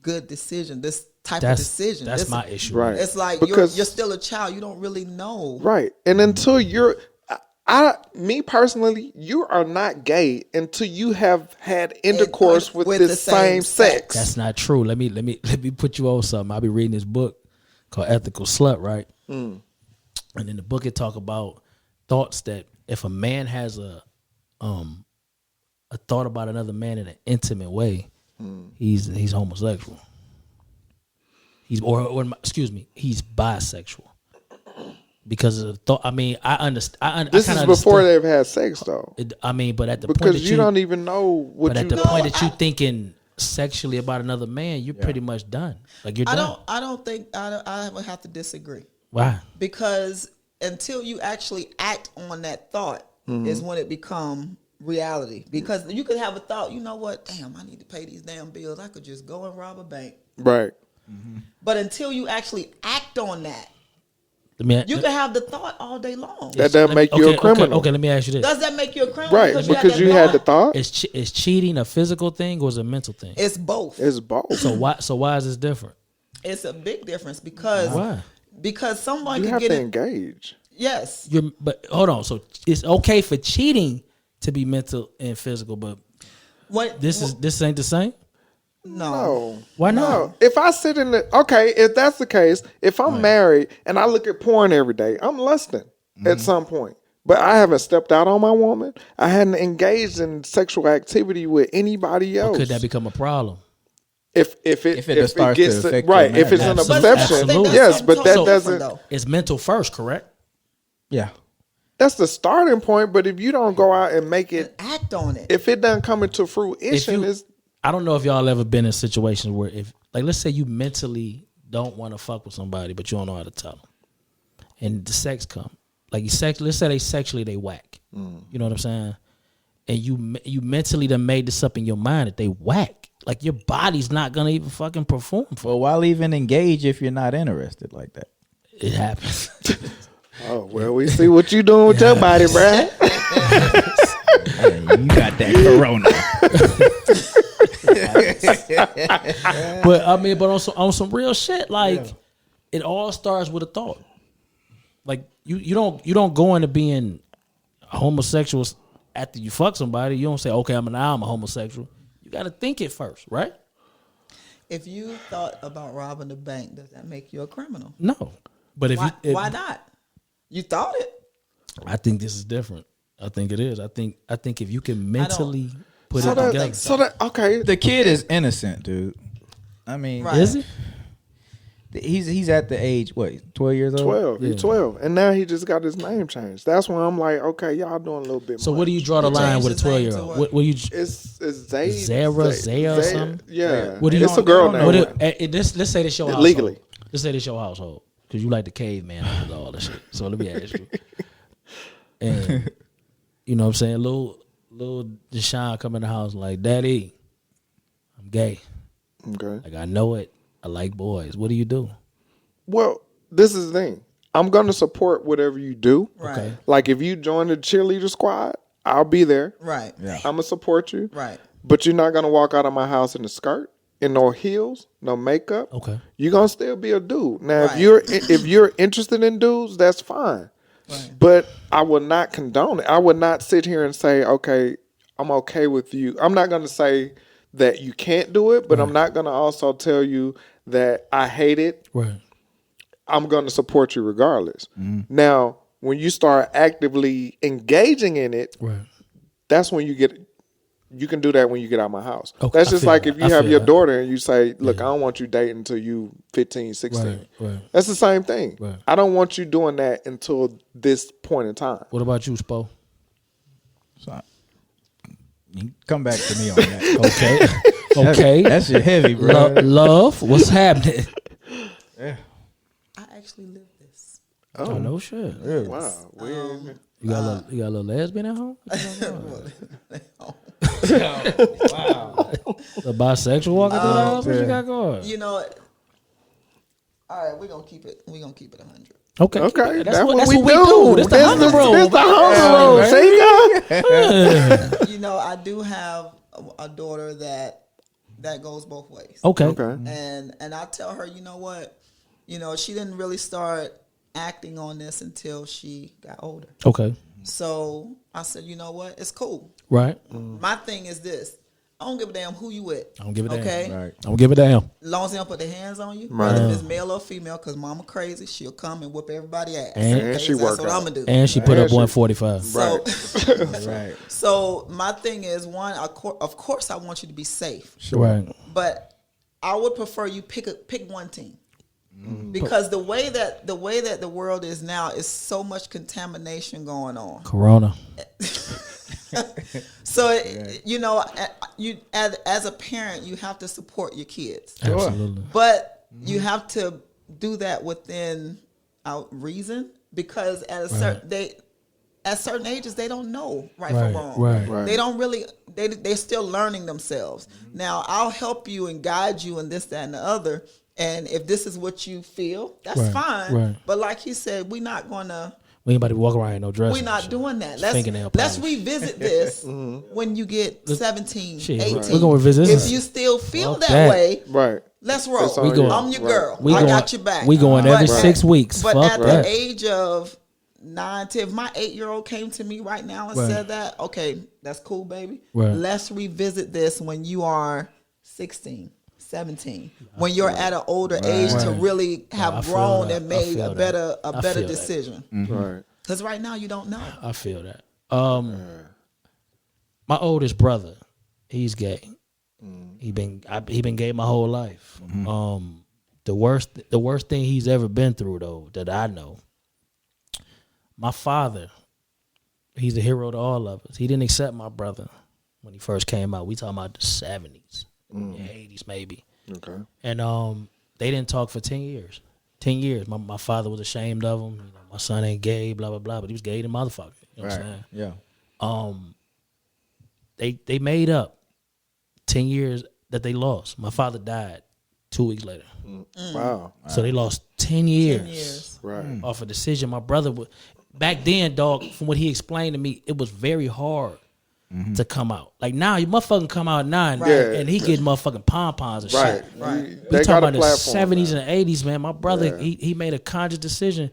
good decision? This type That's of decision. That's This- my issue. Right. It's like Because- you're still a child. You don't really know. Right. And until you're, me personally, you are not gay until you have had intercourse with with the the same same sex. That's not true. Let me put you on something. I'll be reading this book called Ethical Slut, right? And in the book it talk about thoughts that if a man has a thought about another man in an intimate way, he's homosexual. He's he's bisexual. because of the thought. I mean, I understand. This is before they've had sex, though. I mean, but at the point that Because you don't even know what but you. at the point that you thinking sexually about another man, you're pretty much done. Like you're done. I don't think I would have to disagree. Why? Because until you actually act on that thought is when it become reality. Because you could have a thought, you know what? Damn, I need to pay these damn bills. I could just go and rob a bank. Right. But until you actually act on that, You can have the thought all day long. That doesn't make you a criminal. Okay, let me ask you this. Does that make you a criminal? Right. Because you had the thought. Is cheating a physical thing or is it a mental thing? It's both. It's both. So why is this different? It's a big difference because Why? Because someone You can have get to it. engage. Yes. But hold on. So it's okay for cheating to be mental and physical, but this ain't the same? No. Why not? No. If I sit in if that's the case, if I'm married and I look at porn every day, I'm lusting at some point. But I haven't stepped out on my woman. I hadn't engaged in sexual activity with anybody else. Could that become a problem? If it starts to gets affect right, your if it's an marriage. obsession, Absolutely. yes, but that So doesn't. different, It's mental first, correct? Yeah. That's the starting point. But if you don't go out and make it, act on it. if it doesn't come into fruition, it's I don't know if y'all ever been in situations where let's say you mentally don't want to fuck with somebody, but you don't know how to tell them, and the sex come, let's say they whack, you know what I'm saying, and you mentally done made this up in your mind that they whack, like your body's not gonna even fucking perform for Well, why even engage if you're not interested like that? it happens. oh well, we see what you doing with your body, bruh. Hey, you got that corona. But I mean, but on some real shit, like it all starts with a thought. Like you don't go into being homosexual after you fuck somebody. You don't say, okay, I'm a homosexual. You got to think it first, right? If you thought about robbing the bank, does that make you a criminal? No, but Why not? You thought it. I think this is different. I think it is. I think if you can mentally put it that, together. so that okay. The kid is innocent, dude. I mean, Right. Is he? he's at the age, what, 12 years old? 12. Yeah. He's 12. And now he just got his name changed. That's when I'm like, okay, y'all doing a little bit So much. where do you draw the He line changed with a his name 12-year-old? to what? What you? It's Zay. Zara or something? Yeah. What do you? It's a girl name. Let's say this your household. Legally. Let's say this your household because you like the caveman and all that shit. So let me ask you. And you know what I'm saying, little Deshaun come in the house like, Daddy, I'm gay. Okay. Like I know it. I like boys. What do you do? Well, this is the thing. I'm going to support whatever you do. Right. Okay. Like if you join the cheerleader squad, I'll be there. Right. Yeah. I'm going to support you. Right. But you're not going to walk out of my house in a skirt, in no heels, no makeup. Okay. You're going to still be a dude. Now, Right. if you're interested in dudes, that's fine. Right. But I would not condone it. I would not sit here and say, okay, I'm okay with you. I'm not going to say that you can't do it, but I'm not going to also tell you that I hate it. Right. I'm going to support you regardless. Now, when you start actively engaging in it, Right. that's when you can do that when you get out of my house. Okay, That's I just feel like that. if you I have feel your that. daughter and you say, look, I don't want you dating until you 15, 16. Right. Right. That's the same thing. Right. I don't want you doing that until this point in time. What about you, Spo? So, you come back to me on that. Okay. Okay. That shit heavy, bro. Love, what's happening? I actually live this. Oh, no shit. Wow. You got a little lesbian at home? Wow. A bisexual walking through the house? What you got going? You know, all right, we're gonna keep it 100. Okay. Okay, That's that's what we do. do. That's the This hunger is roll. this the hunger roll. See, You know, I do have a daughter that goes both ways. Okay. Okay. And I tell her, you know what? You know, she didn't really start acting on this until she got older. Okay. So I said, you know what? It's cool. Right. My thing is this. I don't give a damn who you with. I don't give a damn. Okay? Right. I don't give a damn. As long as they don't put their hands on you, Right. whether it's male or female, because mama crazy, she'll come and whoop everybody ass. And Okay, she so work that's what out. I'm going to do. And she put And up she- 145. So, Right. so my thing is, one, of course I want you to be safe. Right. But I would prefer you pick one team. Because the way that the world is now is so much contamination going on. Corona. So you as a parent, you have to support your kids, Absolutely. but you have to do that within reason, because at certain ages they don't know right from wrong. Right. They don't really. They're still learning themselves. Now I'll help you and guide you and this, that, and the other. And if this is what you feel, that's fine. Right. But like he said, we're not gonna. We ain't about to walk around in no dress. We're not doing that. Fingernail Let's polish. revisit this when you get 17, Shit, 18. we're gonna revisit this. If you still feel Fuck that way, Right. let's roll. It's on you. I'm your girl. We I going, got your back. We going every But 6 weeks. But Fuck at that. the age of 9, 10, if my 8-year-old came to me right now and said that, okay, that's cool, baby. Right. Let's revisit this when you are 16, 17, when you're at an older age to really have I feel grown that. and I made feel a that. better I feel that. decision. Right. Because right now you don't know. I feel that. My oldest brother, he's gay. He been gay my whole life. The worst thing he's ever been through, though, that I know. My father, he's a hero to all of us. He didn't accept my brother when he first came out. We talking about the 70s, 80s maybe. Okay. And they didn't talk for 10 years. 10 years. My father was ashamed of him. You know, my son ain't gay, blah, blah, blah. But he was gay to motherfucker. You know what I'm saying? Yeah. They made up 10 years that they lost. My father died 2 weeks later. Wow. So they lost 10 years, 10 years. Right. off a decision. My brother would, back then, dog, from what he explained to me, it was very hard to come out. Like now, you motherfucking come out now and he getting motherfucking pom-poms and Right. shit. Right. We They talking got a about the platform 70s now. and 80s, man. My brother, he made a conscious decision.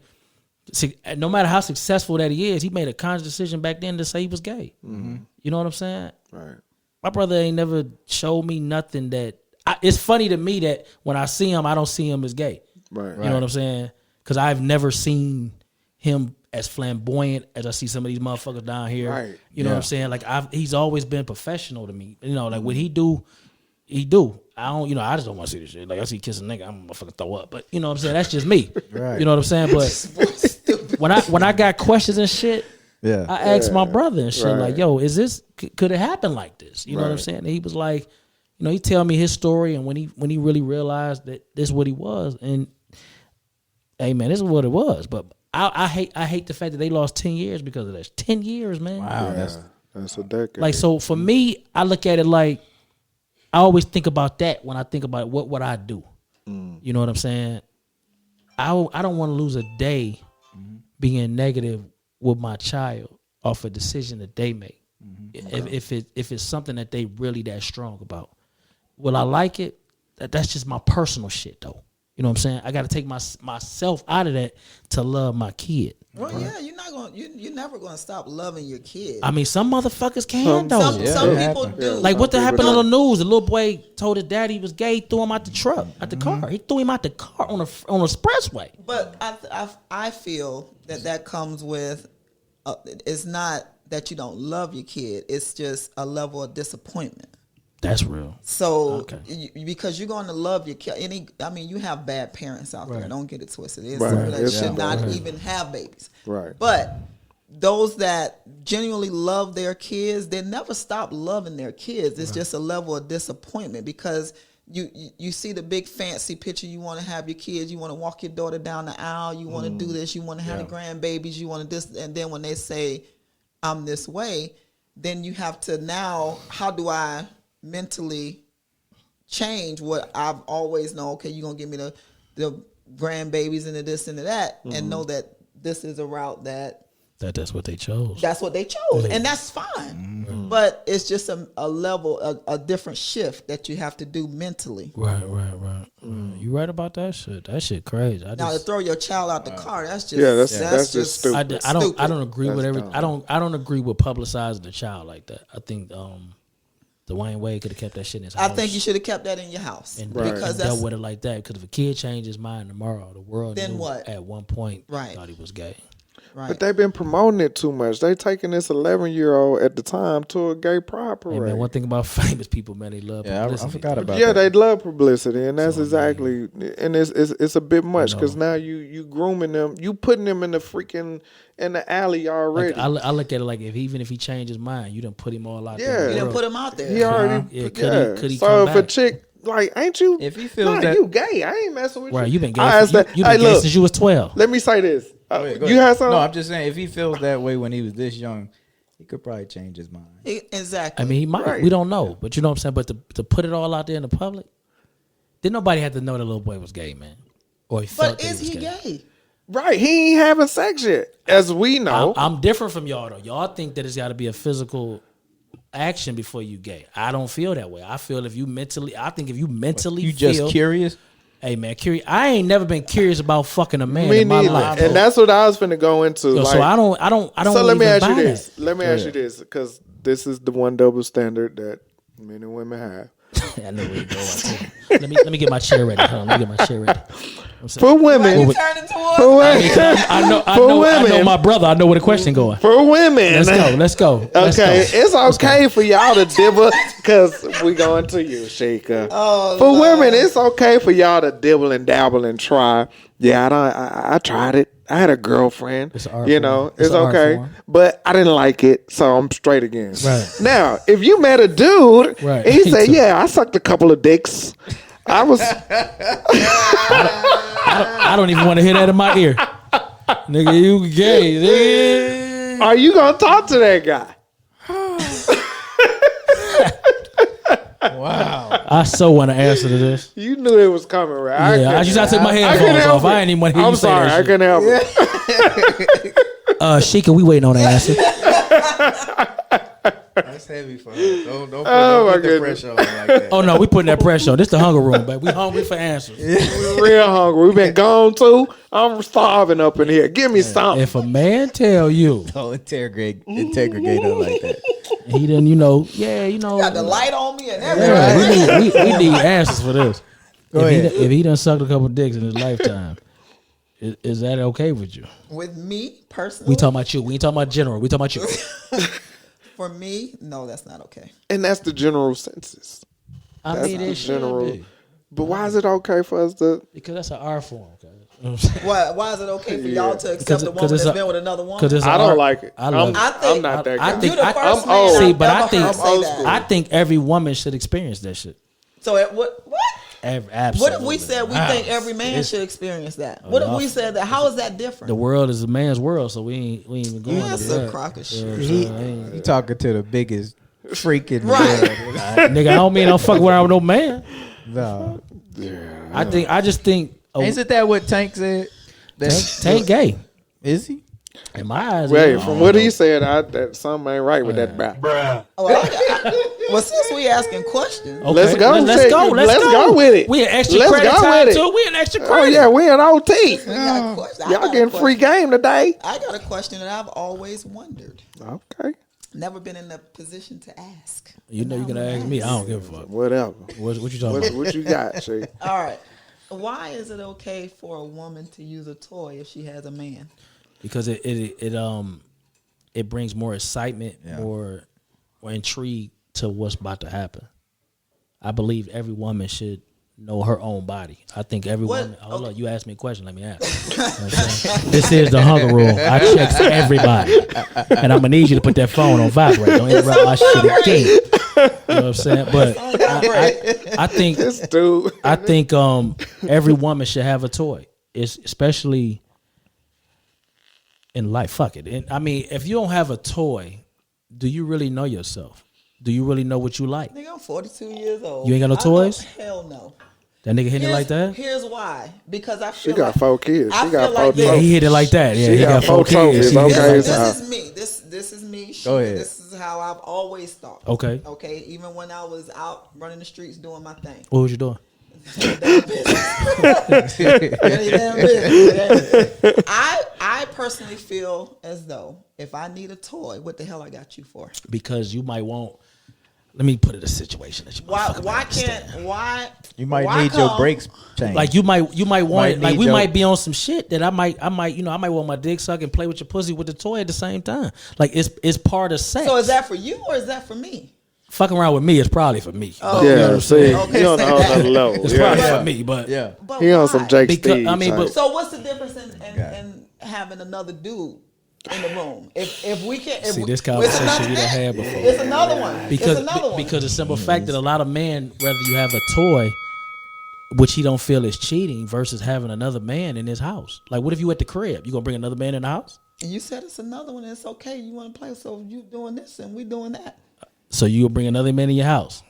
No matter how successful that he is, he made a conscious decision back then to say he was gay. You know what I'm saying? Right. My brother ain't never showed me nothing that. It's funny to me that when I see him, I don't see him as gay. Right. You know what I'm saying? Because I've never seen him as flamboyant as I see some of these motherfuckers down here. Right. You know what I'm saying? Like he's always been professional to me. You know, like what he do, he do. I don't. You know, I just don't want to see this shit. Like I see kiss a nigga, I'm gonna fucking throw up. But you know what I'm saying? That's just me. Right. You know what I'm saying? But when I got questions and shit, Yeah. I asked my brother and shit, Right. like, yo, is this, could it happen like this? You know what I'm Right. saying? And he was like, you know, he tell me his story and when he really realized that this is what he was. And hey man, this is what it was. But I hate the fact that they lost 10 years because of this. 10 years, man. Wow. Yeah. That's a decade. Like, so for me, I look at it like, I always think about that when I think about what would I do. You know what I'm saying? I don't want to lose a day being negative with my child off a decision that they make. If it's something that they really that strong about, will I like it? That's just my personal shit though. You know what I'm saying? I got to take myself out of that to love my kid. Well, yeah, you're never gonna stop loving your kid. I mean, some motherfuckers can though. Some people do. Like what happened on the news? The little boy told his daddy he was gay, he threw him out the truck, out the car. He threw him out the car on a expressway. But I feel that comes with it's not that you don't love your kid. It's just a level of disappointment. That's real. So Okay. because you're going to love your kid. You have bad parents out there. Don't get it twisted. It's Right. people that It's should out not there. even have babies. Right. But those that genuinely love their kids, they never stop loving their kids. It's just a level of disappointment because you see the big fancy picture. You want to have your kids. You want to walk your daughter down the aisle. You want to do this. You want to have the grandbabies. You want to this. And then when they say, I'm this way, then you have to now, how do I mentally change what I've always known? Okay, you're going to give me the grandbabies and the this and the that and know that this is a route That's what they chose. that's what they chose, and that's fine. But it's just a level, a different shift that you have to do mentally. Right. You right about that shit. That shit crazy. Now to throw your child out the car, that's just that's just stupid. I don't agree with That's every. dumb. I don't agree with publicizing the child like that. I think Dwayne Wade could have kept that shit in his house. I think you should have kept that in your house and Right. because dealt that's with it like that. Because if a kid changed his mind tomorrow, the world Then knew what? at one point Right. thought he was gay. Right. But they've been promoting it too much. They taking this 11-year-old at the time to a gay pride parade. Hey, man, one thing about famous people, man, they love Yeah, I publicity. forgot about Yeah, that. they love publicity, and that's exactly, and it's a bit much because now you grooming them, you putting them in the alley already. Like, I look at it like even if he changed his mind, you done put him all out Yeah. there. You in the didn't world. put him out there. He already, Yeah, could he so come if a back? chick like, ain't you? If he feels nah, that- you gay, I ain't messing with Right, you. you been gay. I asked that. You Hey, been gay look, since you was 12. let me say this. Go ahead. You had something? No, I'm just saying if he feels that way when he was this young, he could probably change his mind. Exactly. I mean, he might. Right. We don't know, but you know what I'm saying. But to put it all out there in the public, then nobody had to know the little boy was gay, man, or he felt but that is was he gay? Right, he ain't having sex yet, as we know. I'm different from y'all though. Y'all think that it's got to be a physical action before you gay. I don't feel that way. I feel if you mentally You just feel, curious? hey man, curious. I ain't never been curious about fucking a man Me in my neither, life. and that's what I was finna go into. Yo, like, so I don't. So let me even ask you buy this. that. Let me ask you this, because this is the one double standard that men and women have. I know where you go. Let me get my chair ready. Hold on, let me get my chair ready. For women, You turning towards? for women, I know women. my brother. I know where the question going. for women. Let's go. Okay, it's okay for y'all to dibble because we going to you, Sheikah. Oh, For women, it's okay for y'all to dibble and dabble and try. Yeah, I tried it. I had a girlfriend. It's an art you form. know, It's it's an art okay, form. but I didn't like it, so I'm straight again. Right. Now, if you met a dude Right. and he said, "Yeah, I sucked a couple of dicks," I was. I don't even want to hear that in my ear. Nigga, you gay. Nigga. Are you gonna talk to that guy? Wow. I so want to answer to this. You knew it was coming, right? Yeah, I took my couldn't headphones help off. I it. ain't even want to hear I'm you say sorry, that I shit. couldn't help it. Sheikah, we waiting on the answer. That's heavy for her. Don't put, Oh, my don't put the goodness. pressure on her like that. Oh no, we putting that pressure on. This the hunger room, baby. We hungry for answers. We're real hungry. We've been gone too. I'm starving up in here. Give me something. If a man tell you Don't interrogate her like that. he didn't, Got the light on me and everything. yeah, we need answers for this. Go If ahead. he done sucked a couple dicks in his lifetime, is that okay with you? With me personally, We talking about you. We ain't talking about general. We talking about you. for me, no, that's not okay. And that's the general census. I That's mean, the it should general. be. But why is it okay for us to? Because that's an art form. Okay? You know what I'm saying? Why is it okay for y'all to accept a woman it's that's a- been with another woman? Because it's I an don't art. like it. I love it. I'm not that guy. I think you the I- first I'm man old. I've See, but I ever think heard say old that. school. I think every woman should experience that shit. So what? What Absolutely. if we said we Wow. think every man It's- should experience that? What if we said that? How is that different? The world is a man's world, so we ain't even going That's to a that. crock of shit. You talking to the biggest freak in the Right. world. Nigga, I don't mean I'm fucking around with no man. No. I just think Isn't that what Tank said? Tank gay. Is he? In my eyes. Wait, you know, from what he said, that something ain't right with that bruh. Well, since we asking questions, okay, Let's go. Let's Say- go. let's go with it. We an extra Let's credit go time with it. too. We an extra Oh credit. yeah, we in OT. we got a question. I Y'all got a getting free question. game today. I got a question that I've always wondered. Okay, Never been in a position to ask. You know you gonna ask me. I don't give a fuck. whatever. What you talking about? What you got, Shay? All right. Why is it okay for a woman to use a toy if she has a man? Because it brings more excitement, more intrigue to what's about to happen. I believe every woman should know her own body. I think every What? woman. Hold on, you asked me a question. Let me ask. You know what I'm saying? This is the hunger room. I checks everybody, and I'm gonna need you to put that phone on vibrate. Don't interrupt my shit again. You know what I'm saying? But I think This dude. I think every woman should have a toy. It's especially in life. Fuck it. And, I mean, if you don't have a toy, do you really know yourself? Do you really know what you like? Nigga, I'm 42 years old. You ain't got no I toys? don't- Hell no. That nigga hitting it like that? Here's why. Because I She feel got like 4 kids. I She got feel 4 like this. Yeah, trophies. he hit it like that. Yeah, She he got got 4 trophies, kids. He hit it okay? like this that. is me. This is me. Go ahead. This is how I've always thought. Okay. Okay. Even when I was out running the streets doing my thing. What was you doing? Damn business. Any damn business. I personally feel as though if I need a toy, what the hell I got you for? Because you might want. Let me put it in a situation that you. Why? motherfucker Why understand. can't? Why? You might Why need your come? brakes changed. Like you might want Might it. Like need we your- might be on some shit that I might want my dick suck and play with your pussy with the toy at the same time. Like it's part of sex. So is that for you or is that for me? Fucking around with me is probably for me. Oh, You know what Yeah, I'm see, saying? Okay, he on a whole so nother level. It's Yeah. probably Yeah. for me, but yeah. But He on why? some Jake Because- Steve. I mean, type. but- So what's the difference in Okay. having another dude in the room? If we can, if see we, this it's conversation another- we done had before. It's another one. Because it's another one. because the simple fact that a lot of men rather you have a toy which he don't feel is cheating versus having another man in his house. Like what if you at the crib? You gonna bring another man in the house? And you said it's another one. It's okay. You want to play, so you doing this and we doing that. So you will bring another man in your house.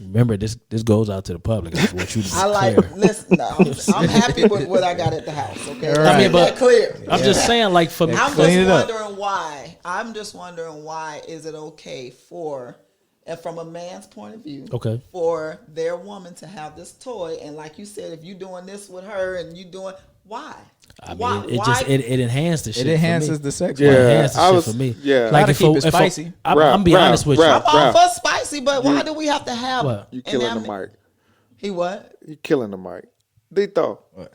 Remember, this goes out to the public. I want you to be I like. clear. Listen, no, I'm happy with what I got at the house. Okay, All Let's right. get that clear. I'm just saying, like for me, I'm Clean it just up. wondering why. I'm just wondering why is it okay for, and from a man's point of view, Okay. for their woman to have this toy, and like you said, if you doing this with her and you doing why? I mean, why? it just it enhanced the shit. It enhances for me. the sex. Yeah. It enhances I shit was- for me. yeah. like Gotta keep it spicy. I'm be Rap, honest with rap. I'm all for spicy, but why do we have to have? What? You killing the and mic. He what? You killing the mic. Dito, What?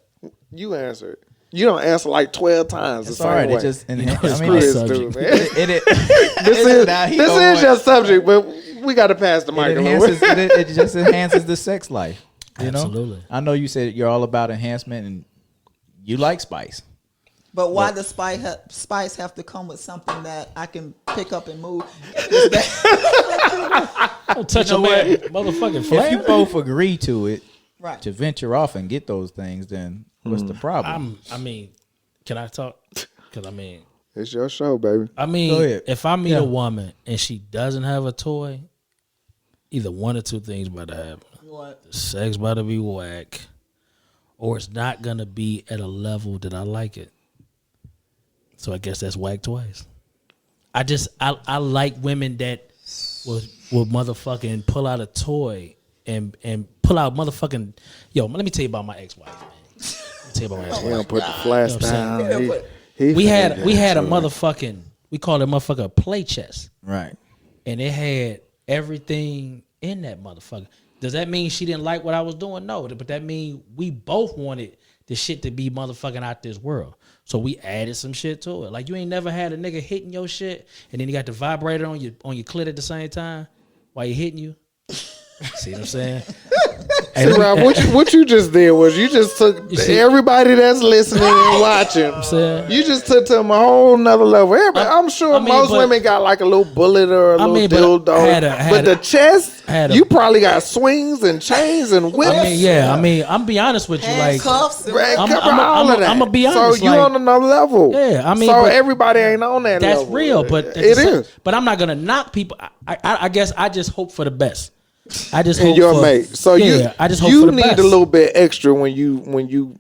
you answered. You don't answer like 12 times the It's same all right. way. It just know, enhances. it's I Screw mean, this subject. dude, man. this This is your subject, but we got to pass the mic It a little enhances. bit. It just enhances the sex life. You know. Absolutely. I know you said you're all about enhancement and you like spice. But why does spice have to come with something that I can pick up and move? Don't touch a man, motherfucking flare. If you both agree to it, Right. to venture off and get those things, then what's the problem? I mean, can I talk? Because It's your show, baby. Go mean, ahead. if I meet Yeah. a woman and she doesn't have a toy, either one or two things about to happen. What? The sex about to be whack, or it's not gonna be at a level that I like it. So I guess that's whack twice. I like women that will motherfucking pull out a toy and pull out motherfucking let me tell you about my ex-wife, man. Let me tell you about my He ex-wife. don't put the flash You know what I'm down. He We had a to it. motherfucking, we called it motherfucker a play chest, Right. and it had everything in that motherfucker. Does that mean she didn't like what I was doing? No, but that mean we both wanted the shit to be motherfucking out this world. So we added some shit to it. Like you ain't never had a nigga hitting your shit, and then you got the vibrator on your clit at the same time while you hitting you. See what I'm saying? See, Rob, what you just did was you just took see- everybody that's listening and watching. saying? You just took them a whole nother level. Everybody, I'm sure I mean, most but- women got like a little bullet or a I little mean, but dildo. I had But a- the chest, had a- you probably got swings and chains and whips. I'm be honest with you, like Handcuffs. And Right, I'm- cover I'm- all I'm- of that. I'ma be honest, So you like- on another level. Yeah, I mean, so but everybody ain't on that that's level. real. But it is. But I'm not gonna knock people. I guess I just hope for the best. I just And hope your for, mate. So I just hope you for the need best. a little bit extra when you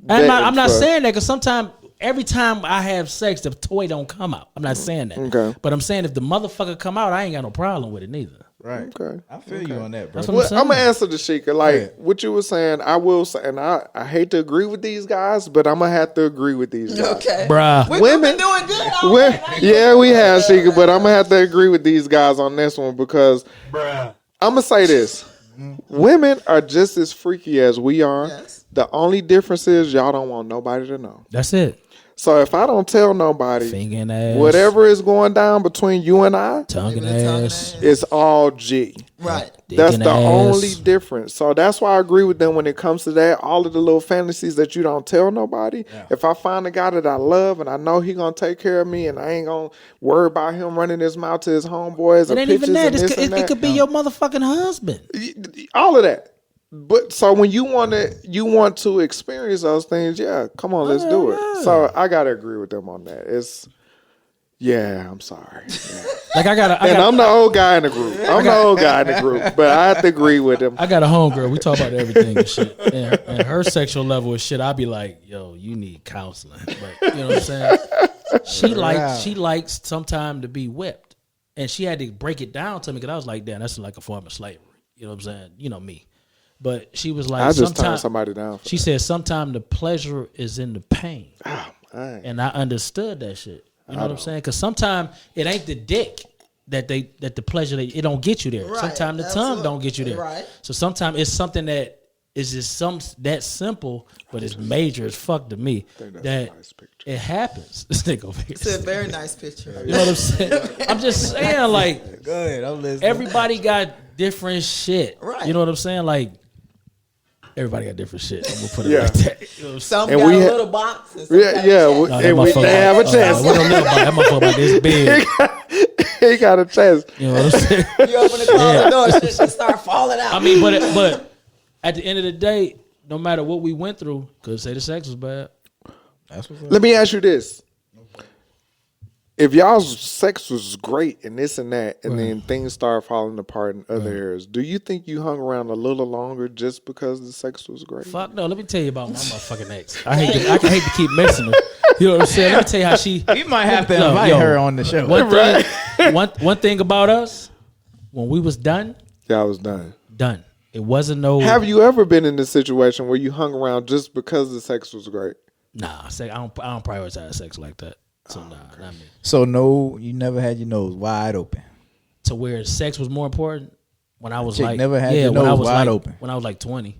I'm not vetting for- saying that because sometimes every time I have sex, the toy don't come out. I'm not saying that. Okay. But I'm saying if the motherfucker come out, I ain't got no problem with it neither. Right. Okay. I feel you on that, bro. That's what Well, I'm saying. I'm gonna answer the Sheikah. Like Yeah. what you were saying, I will say, and I hate to agree with these guys, but I'm gonna have to agree with these guys. Okay. Bruh. We've Women- been doing good. all Well, right. yeah, we have Sheikah, but I'm gonna have to agree with these guys on this one because I'm gonna say this: women are just as freaky as we are. Yes. The only difference is y'all don't want nobody to know. That's it. So if I don't tell nobody, Finger and ass. whatever is going down between you and I, Tongue and Tongue and ass. ass. it's all G. Right. Dick That's and the ass. only difference. So that's why I agree with them when it comes to that. All of the little fantasies that you don't tell nobody. If I find a guy that I love and I know he gonna take care of me and I ain't gonna worry about him running his mouth to his homeboys It or ain't pictures even that. and this It and that. could be your motherfucking husband. All of that. But so when you want to experience those things, yeah, come on, let's do it. yeah. So I gotta agree with them on that. I'm sorry. Yeah. Like And I'm the old guy in the group. I'm the old guy in the group, but I have to agree with him. I got a homegirl. We talk about everything and shit. And her sexual level is shit. I'd be like, yo, you need counseling. But you know what I'm saying? She likes sometime to be whipped. And she had to break it down to me because I was like, damn, that's like a form of slavery. You know what I'm saying? You know me. But she was like, I just turned sometimes somebody down. she said sometimes the pleasure is in the pain. And I understood that shit. You know what I'm saying? Because sometimes it ain't the dick that the pleasure it don't get you there. Right. Sometimes the tongue don't get you there. Right. So sometimes it's something that it's just that simple, but it's major as fuck to me. That nice picture. it happens. This nigga over here. It's a very nice picture. You know what I'm saying? I'm just saying, like, Go ahead, I'm listening. everybody got different shit. Right. You know what I'm saying? Like, everybody got different shit. I'm gonna put it Yeah. like that. You know what I'm saying? Some And got we a had- little box. And some Yeah, got yeah. a we- chest. That and we motherfucker- they have a what chest. a little about that motherfucker about this big. He got a chest. You know what I'm saying? You open the closet door, shit just start falling out. I mean, but at the end of the day, no matter what we went through, could say the sex was bad. That's what's up. Let me ask you this. If y'all's sex was great and this and that, and then things start falling apart in other areas, do you think you hung around a little longer just because the sex was great? Fuck no. Let me tell you about my motherfucking ex. I hate to keep mentioning her. You know what I'm saying? Let me tell you how she. We might have to No, invite yo, her on the show. One thing about us, when we was done. Y'all was done. It wasn't no. Have you ever been in this situation where you hung around just because the sex was great? Nah, I don't prioritize sex like that. So nah, not me. So no, you never had your nose wide open. To where sex was more important when I was Chick like never had yeah, your when I nose was wide like, open. when I was like 20,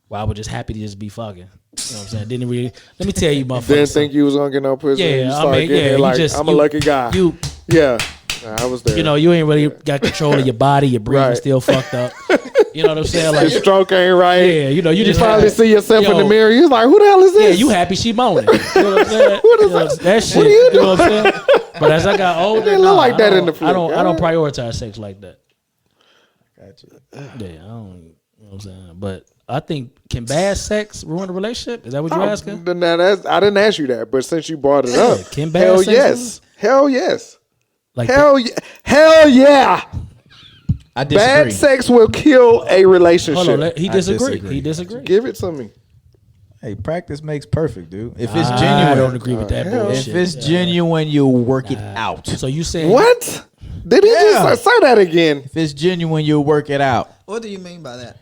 where I was just happy to just be fucking. You know what I'm saying? Didn't really. Let me tell you, motherfucker. Didn't think you was gonna get no pussy. Yeah, and you I started mean, getting yeah, it you like just- I'm a you- lucky guy. you Yeah, I was there. you know, you ain't really got control of your body. Your breathing Right. still fucked up. You know what I'm saying? your Like, stroke ain't right. yeah, you know, you You just finally happy. see yourself in Yo, the mirror. You're like, who the hell is Yeah, this? you happy she moaning. You know what I'm saying? What is You know, that? that shit? What are you You know what I'm saying? But as I got older, didn't look nah, like that I in the don't- flick, I don't huh? prioritize sex like that. Gotcha. Yeah, I don't. You know what I'm saying? But I think, can bad sex ruin a relationship? Is that what you're Oh, asking? now I didn't ask you that, but since you brought it up, Can bad hell sex yes, hell yes, Like hell yeah. I disagree. Bad sex will kill a relationship. hold on, he I disagreed. disagree. He disagreed. Give it to me. Hey, practice makes perfect, dude. If it's I genuine, don't agree with that hell. bullshit. if it's genuine, you'll work it out. So you saying What? Did he Yeah. just say that again? If it's genuine, you'll work it out. What do you mean by that?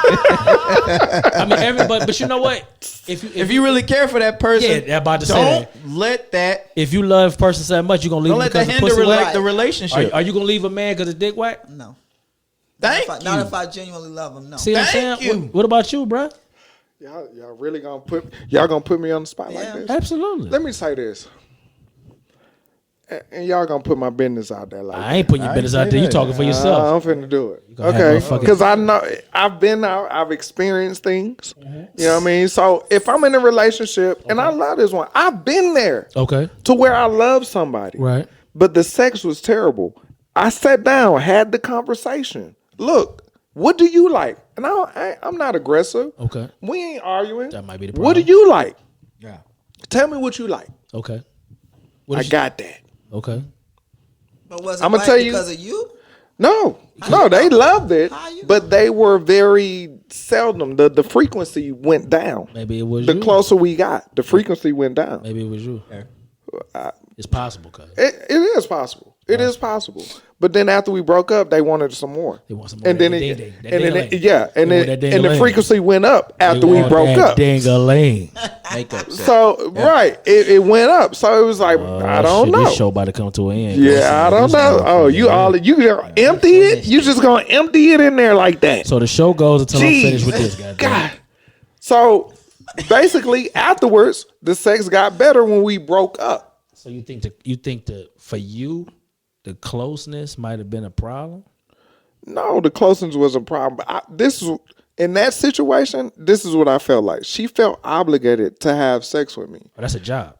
I mean, everybody, but you know what? If you really care for that person, Yeah, I'm about to say don't that. let that. if you love a person so much, you gonna leave Don't him let that because of hinder pussy whack? the relationship. Are you gonna leave a man because of dick whack? No. Thank Not you. if I genuinely love him. No. See what I'm Thank saying? you. What about you, bro? Y'all really gonna put me on the spot Yeah. like this? Absolutely. Let me say this, and y'all gonna put my business out there like I ain't putting your I business ain't out there. say You that. talking for that. yourself. I'm finna do it. gonna have Okay, motherfuckers- because I know I've been out, I've experienced things. Mm-hmm. You know what I mean? So if I'm in a relationship and I love this one, I've been there Okay. to where I love somebody, Right. but the sex was terrible. I sat down, had the conversation. Look, what do you like? And I'm not aggressive. Okay. We ain't arguing. That might be the What do problem. you like? Yeah. Tell me what you like. Okay. What I is- got that. Okay. But was it I'ma whack tell you- because of you? No, you they know? loved it, How you but they were very seldom. The frequency went down. Maybe it was The you. closer we got, the frequency went down. Maybe it was you. It's possible, cuz. It is possible. It is possible. But then after we broke up, they wanted some more. They want some more And then that it, ding-ding, that and then ding-a-ling. yeah, and They then want that and the ding-a-ling. frequency went up after we broke up. Ding-a-ling. Makeup sex. So right, it went up. So it was like I don't shit, know. This show about to come to an end. Yeah, I don't know. Oh, you gonna empty it? You just gonna empty it in there like that? So the show goes until I'm finished with this, Jeez. goddamn. God. So basically, afterwards, the sex got better when we broke up. So you think for you, the closeness might have been a problem? No, the closeness was a problem. In that situation, this is what I felt like. She felt obligated to have sex with me. But that's a job.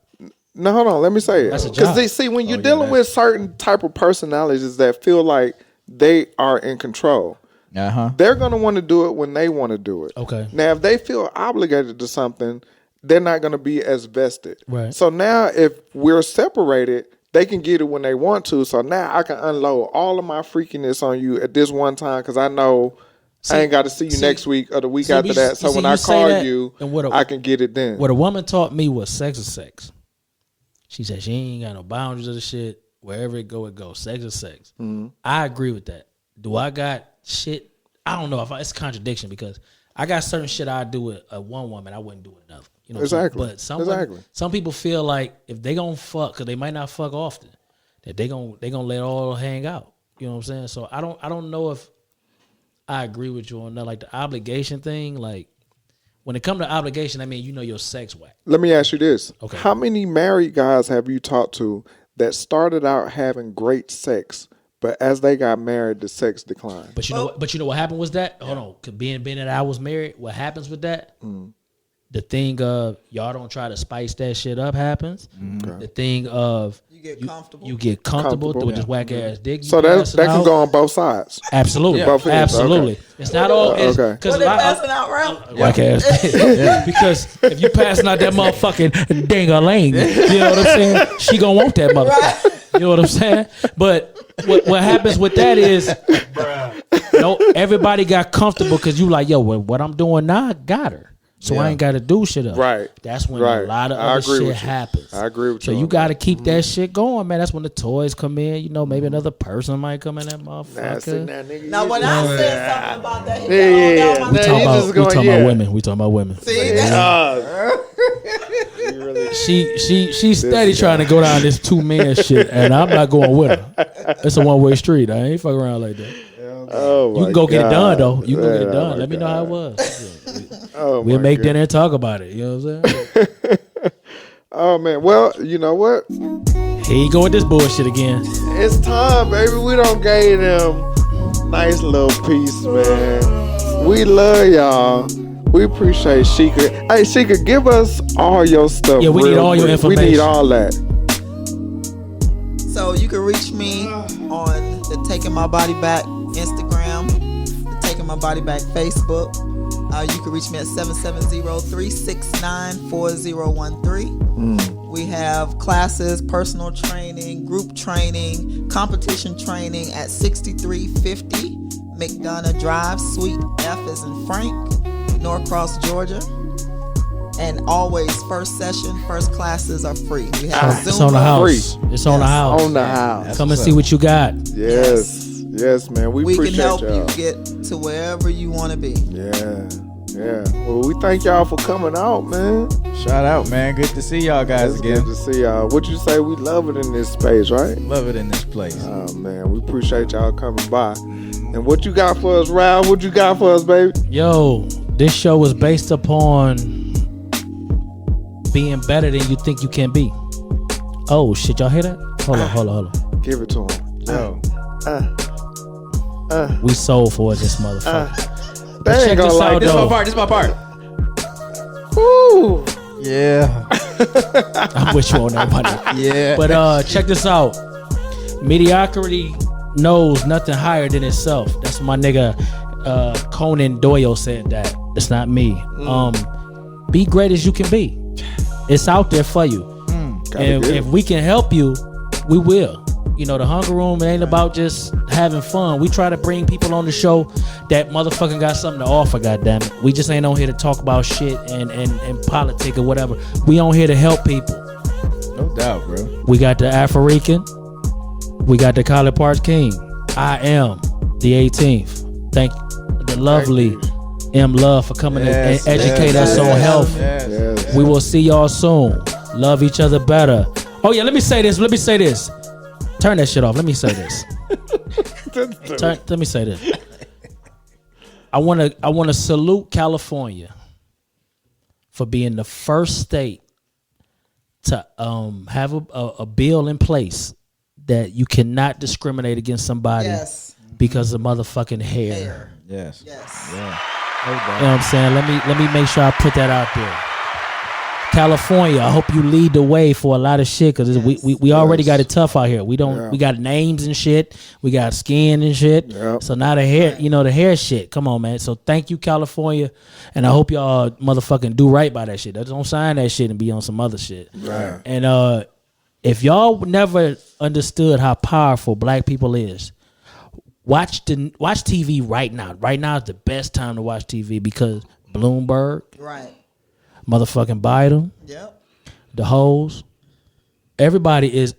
No, hold on. Let me say it. That's a Because job. they see when you're dealing with certain type of personalities that feel like they are in control. Uh-huh. They're going to want to do it when they want to do it. Okay. Now, if they feel obligated to something, they're not going to be as vested. Right. So now, if we're separated, they can get it when they want to. So now I can unload all of my freakiness on you at this one time because I know I ain't got to see you next week or the week after that. So when I call you, I can get it then. What a woman taught me was sex is sex. She said she ain't got no boundaries of the shit. Wherever it goes. Sex is sex. Mm-hmm. I agree with that. Do I got shit? I don't know if it's a contradiction because I got certain shit I do with one woman I wouldn't do with another. You know what I'm saying? Exactly. But some people feel like if they gonna fuck, because they might not fuck often, that they gonna let all hang out. You know what I'm saying? So I don't know if I agree with you on that. Like the obligation thing, like when it comes to obligation, I mean, you know your sex whack. Let me ask you this. Okay. How many married guys have you talked to that started out having great sex, but as they got married, the sex declined? But you know what? But you know what happened was that? Hold on, 'cause being that I was married, what happens with that? The thing of y'all don't try to spice that shit up happens. The thing of You get comfortable. you get comfortable Comfortable. with this whack ass dick. You So that pass it can out. go on both sides. Absolutely, Both ends, absolutely. okay. It's not all Okay. because What they passing out, Ralph? whack ass. Because if you passing out that motherfucking ding-a-ling, you know what I'm saying? She gonna want that motherfucker. You know what I'm saying? But what happens with that is, everybody got comfortable because you like, yo, what I'm doing now, I got her. So I ain't got to do shit up. Right. That's when Right. a lot of I other agree shit with you. happens. I agree with so you you on got to keep that shit going, man. That's when the toys come in. You know, maybe another person might come in that motherfucker. Nasty, nigga. Now, when I said something about that, he Yeah, got on yeah. down my Now throat. you just going, yeah. women. We talking about women. See that? You really- She steady trying to go down this 2-man shit, and I'm not going with her. It's a 1-way street. I ain't fucking around like that. Oh You my can go get it done God. though. You can go get it Oh done. my Let me know how it God. was. Oh We'll my make God. dinner and talk about it. You know what I'm saying? Oh man. Well, you know what? Here you go with this bullshit again. It's time, baby. We don't gave them nice little piece, man. We love y'all. We appreciate Sheikah. Hey, Sheikah, give us all your stuff. Yeah, we need real all your quick. We information. need all that. So you can reach me on the Taking My Body Back Instagram, the Taking My Body Back Facebook. You can reach me at 770-369-4013. We have classes, personal training, group training, competition training at 6350 McDonough Drive, Suite F as in Frank, Norcross, Georgia. And always, first session, first classes are free. We have Zoom. It's on the house. Free. It's on the house. On the house. That's Come and what's see up. what you got. Yes. Yes, man. We We can appreciate help y'all. you get to wherever you want to be. Yeah. Yeah. Well, we thank y'all for coming out, man. Shout out, man. Good to see y'all guys It's again. good to see y'all. What you say? We love it in this space, right? Love it in this place. Oh, man. We appreciate y'all coming by. And what you got for us, Ralph? What you got for us, baby? Yo, this show was based upon being better than you think you can be. Oh shit, y'all hear that? Hold on. Give it to him. Yo, We sold for this motherfucker. They check ain't gonna this like out, this. though. This is my part. Woo. Yeah. I'm with you on that one. Yeah. But check this out. Mediocrity knows nothing higher than itself. That's my nigga Conan Doyle said that. It's not me. Be great as you can be. It's out there for you. Gotta And get it. if we can help you, we will. You know, the Hunger Room ain't about just having fun. We try to bring people on the show that motherfucking got something to offer, goddammit. We just ain't on here to talk about shit and politics or whatever. We on here to help people. No doubt, bro. We got the Afro-Rican. We got the College Park King. I am the 18th. Thank the lovely M Love for coming Yes, and educate yes, us on yes, health. yes. Yes. We will see y'all soon. Love each other better. Oh yeah, let me say this. Turn that shit off. Let me say this. Let me say this. I wanna salute California for being the first state to have a bill in place that you cannot discriminate against somebody Yes. because of motherfucking hair. Hair. Yes. Yes. Yeah. You know what I'm saying? Let me make sure I put that out there. California, I hope you lead the way for a lot of shit because we already got it tough out here. We got names and shit. We got skin and shit. Yep. So now the hair, the hair shit. Come on, man. So thank you, California, and I hope y'all motherfucking do right by that shit. Don't sign that shit and be on some other shit. Right. And if y'all never understood how powerful black people is, watch TV right now. Right now is the best time to watch TV because Bloomberg, Right. motherfucking Biden, Yep. the hoes, everybody is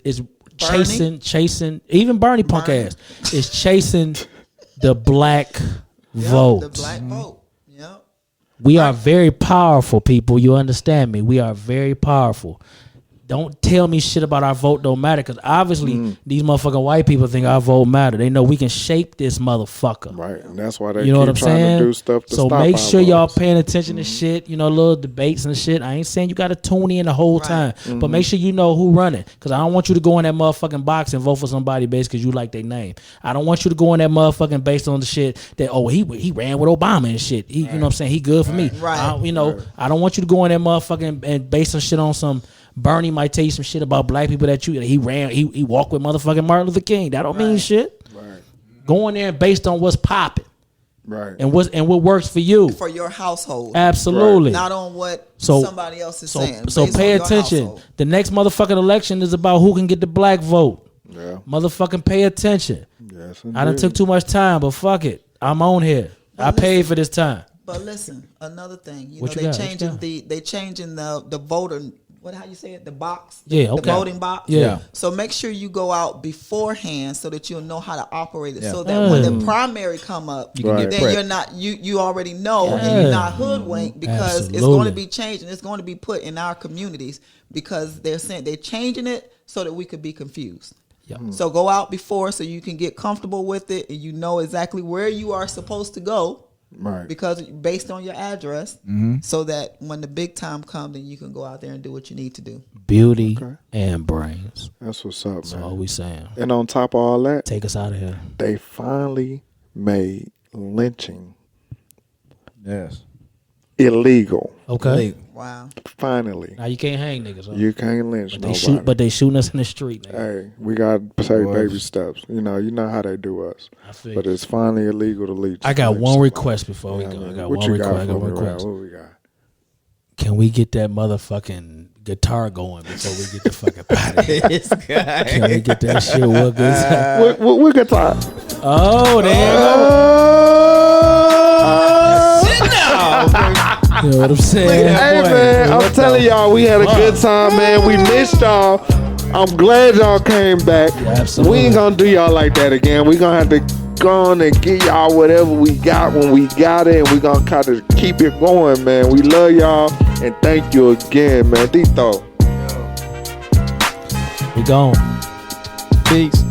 chasing. Even Bernie punk Bernie. ass is chasing the black vote. The black vote. Yep. We are very powerful, people. You understand me? We are very powerful. don't tell me shit about our vote don't matter, because obviously these motherfucking white people think our vote matter. They know we can shape this motherfucker. Right, and that's why they You know keep what I'm trying saying? to do stuff to so stop make our sure y'all votes. paying attention to shit, little debates and shit. I ain't saying you got to tune in the whole time, but make sure you know who running, because I don't want you to go in that motherfucking box and vote for somebody based because you like their name. I don't want you to go in that motherfucking based on the shit that, he ran with Obama and shit. You know what I'm saying? He good for me. Right. I don't want you to go in that motherfucking and base some shit on some Bernie might tell you some shit about black people that he walked with motherfucking Martin Luther King. That don't mean shit. Right, Go in there based on what's popping right. and what works for you. For your household. Absolutely. Not on what So- somebody else is saying. So based pay on your attention. household. The next motherfucking election is about who can get the black vote. Yeah. Motherfucking pay attention. Yes, I done indeed. took too much time, but fuck it. I'm on here. I paid for this time. But listen, another thing, What you they got? What you changing got? they changing the voter. How you say it? The box. Yeah, The okay. voting box. Yeah. So make sure you go out beforehand so that you'll know how to operate it. Yeah. So that when the primary come up, You can get then prepped. you're not you already know Yeah. and you're not hoodwinked because it's Absolutely. going to be changed and it's going to be put in our communities because they're saying they're changing it so that we could be confused. Yeah. So go out before so you can get comfortable with it and you know exactly where you are supposed to go. Right. Because based on your address, so that when the big time comes, then you can go out there and do what you need to do. Beauty and brains. That's what's up, That's man. all we saying. And on top of all that, Take us out of here. they finally made lynching Yes. illegal. Okay. Wow. Finally, Now you can't hang niggas. Huh? you can't lynch But they nobody. they shooting us in the street. Nigga. Hey, we got to take Boy. baby steps. You know how they do us. I feel But you. it's finally illegal to lynch. I got lynch one somebody. request before we Yeah, go. I man. got What one you request. got I got for one me, Ryan? request. What we got? Can we get that motherfucking guitar going before we get the fuck up out of here? This guy. Can we get that shit working? What guitar? Oh, damn. You know what I'm saying? Hey man, I'm telling y'all, we had a good time, man. We missed y'all. I'm glad y'all came back. absolutely. We ain't gonna do y'all like that again. We gonna have to go on and get y'all whatever we got when we got it, and we gonna kind of keep it going, man. We love y'all and thank you again, man. Dito. We gone. Peace.